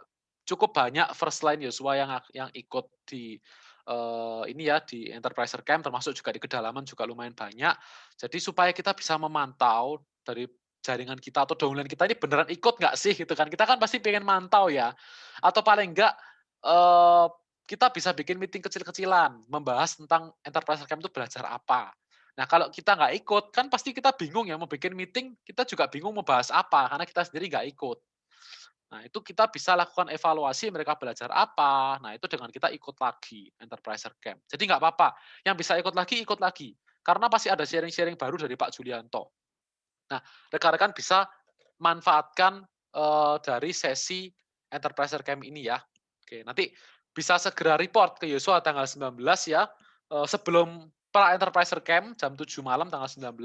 cukup banyak first line Yosua yang ikut di ini ya, di Enterpriser Camp, termasuk juga di kedalaman juga lumayan banyak. Jadi supaya kita bisa memantau dari jaringan kita atau downline kita ini beneran ikut nggak sih gitu kan. Kita kan pasti pengen mantau ya. Atau paling enggak kita bisa bikin meeting kecil-kecilan, membahas tentang Enterpriser Camp itu belajar apa. Nah, kalau kita nggak ikut, kan pasti kita bingung ya, mau bikin meeting, kita juga bingung mau bahas apa, karena kita sendiri nggak ikut. Nah, itu kita bisa lakukan evaluasi mereka belajar apa. Nah, itu dengan kita ikut lagi Enterpriser Camp. Jadi nggak apa-apa. Yang bisa ikut lagi, ikut lagi. Karena pasti ada sharing-sharing baru dari Pak Julianto. Nah, rekan-rekan bisa manfaatkan dari sesi Enterpriser Camp ini ya. Oke, nanti bisa segera report ke Yosua tanggal 19 ya. Sebelum pra Enterpriser Camp jam 7 malam tanggal 19,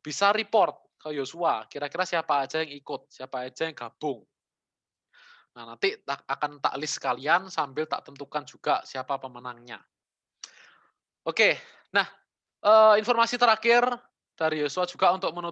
bisa report ke Yosua. Kira-kira siapa aja yang ikut, siapa aja yang gabung. Nah, nanti akan tak list sekalian sambil tak tentukan juga siapa pemenangnya. Oke, nah informasi terakhir dari Yosua juga untuk menutup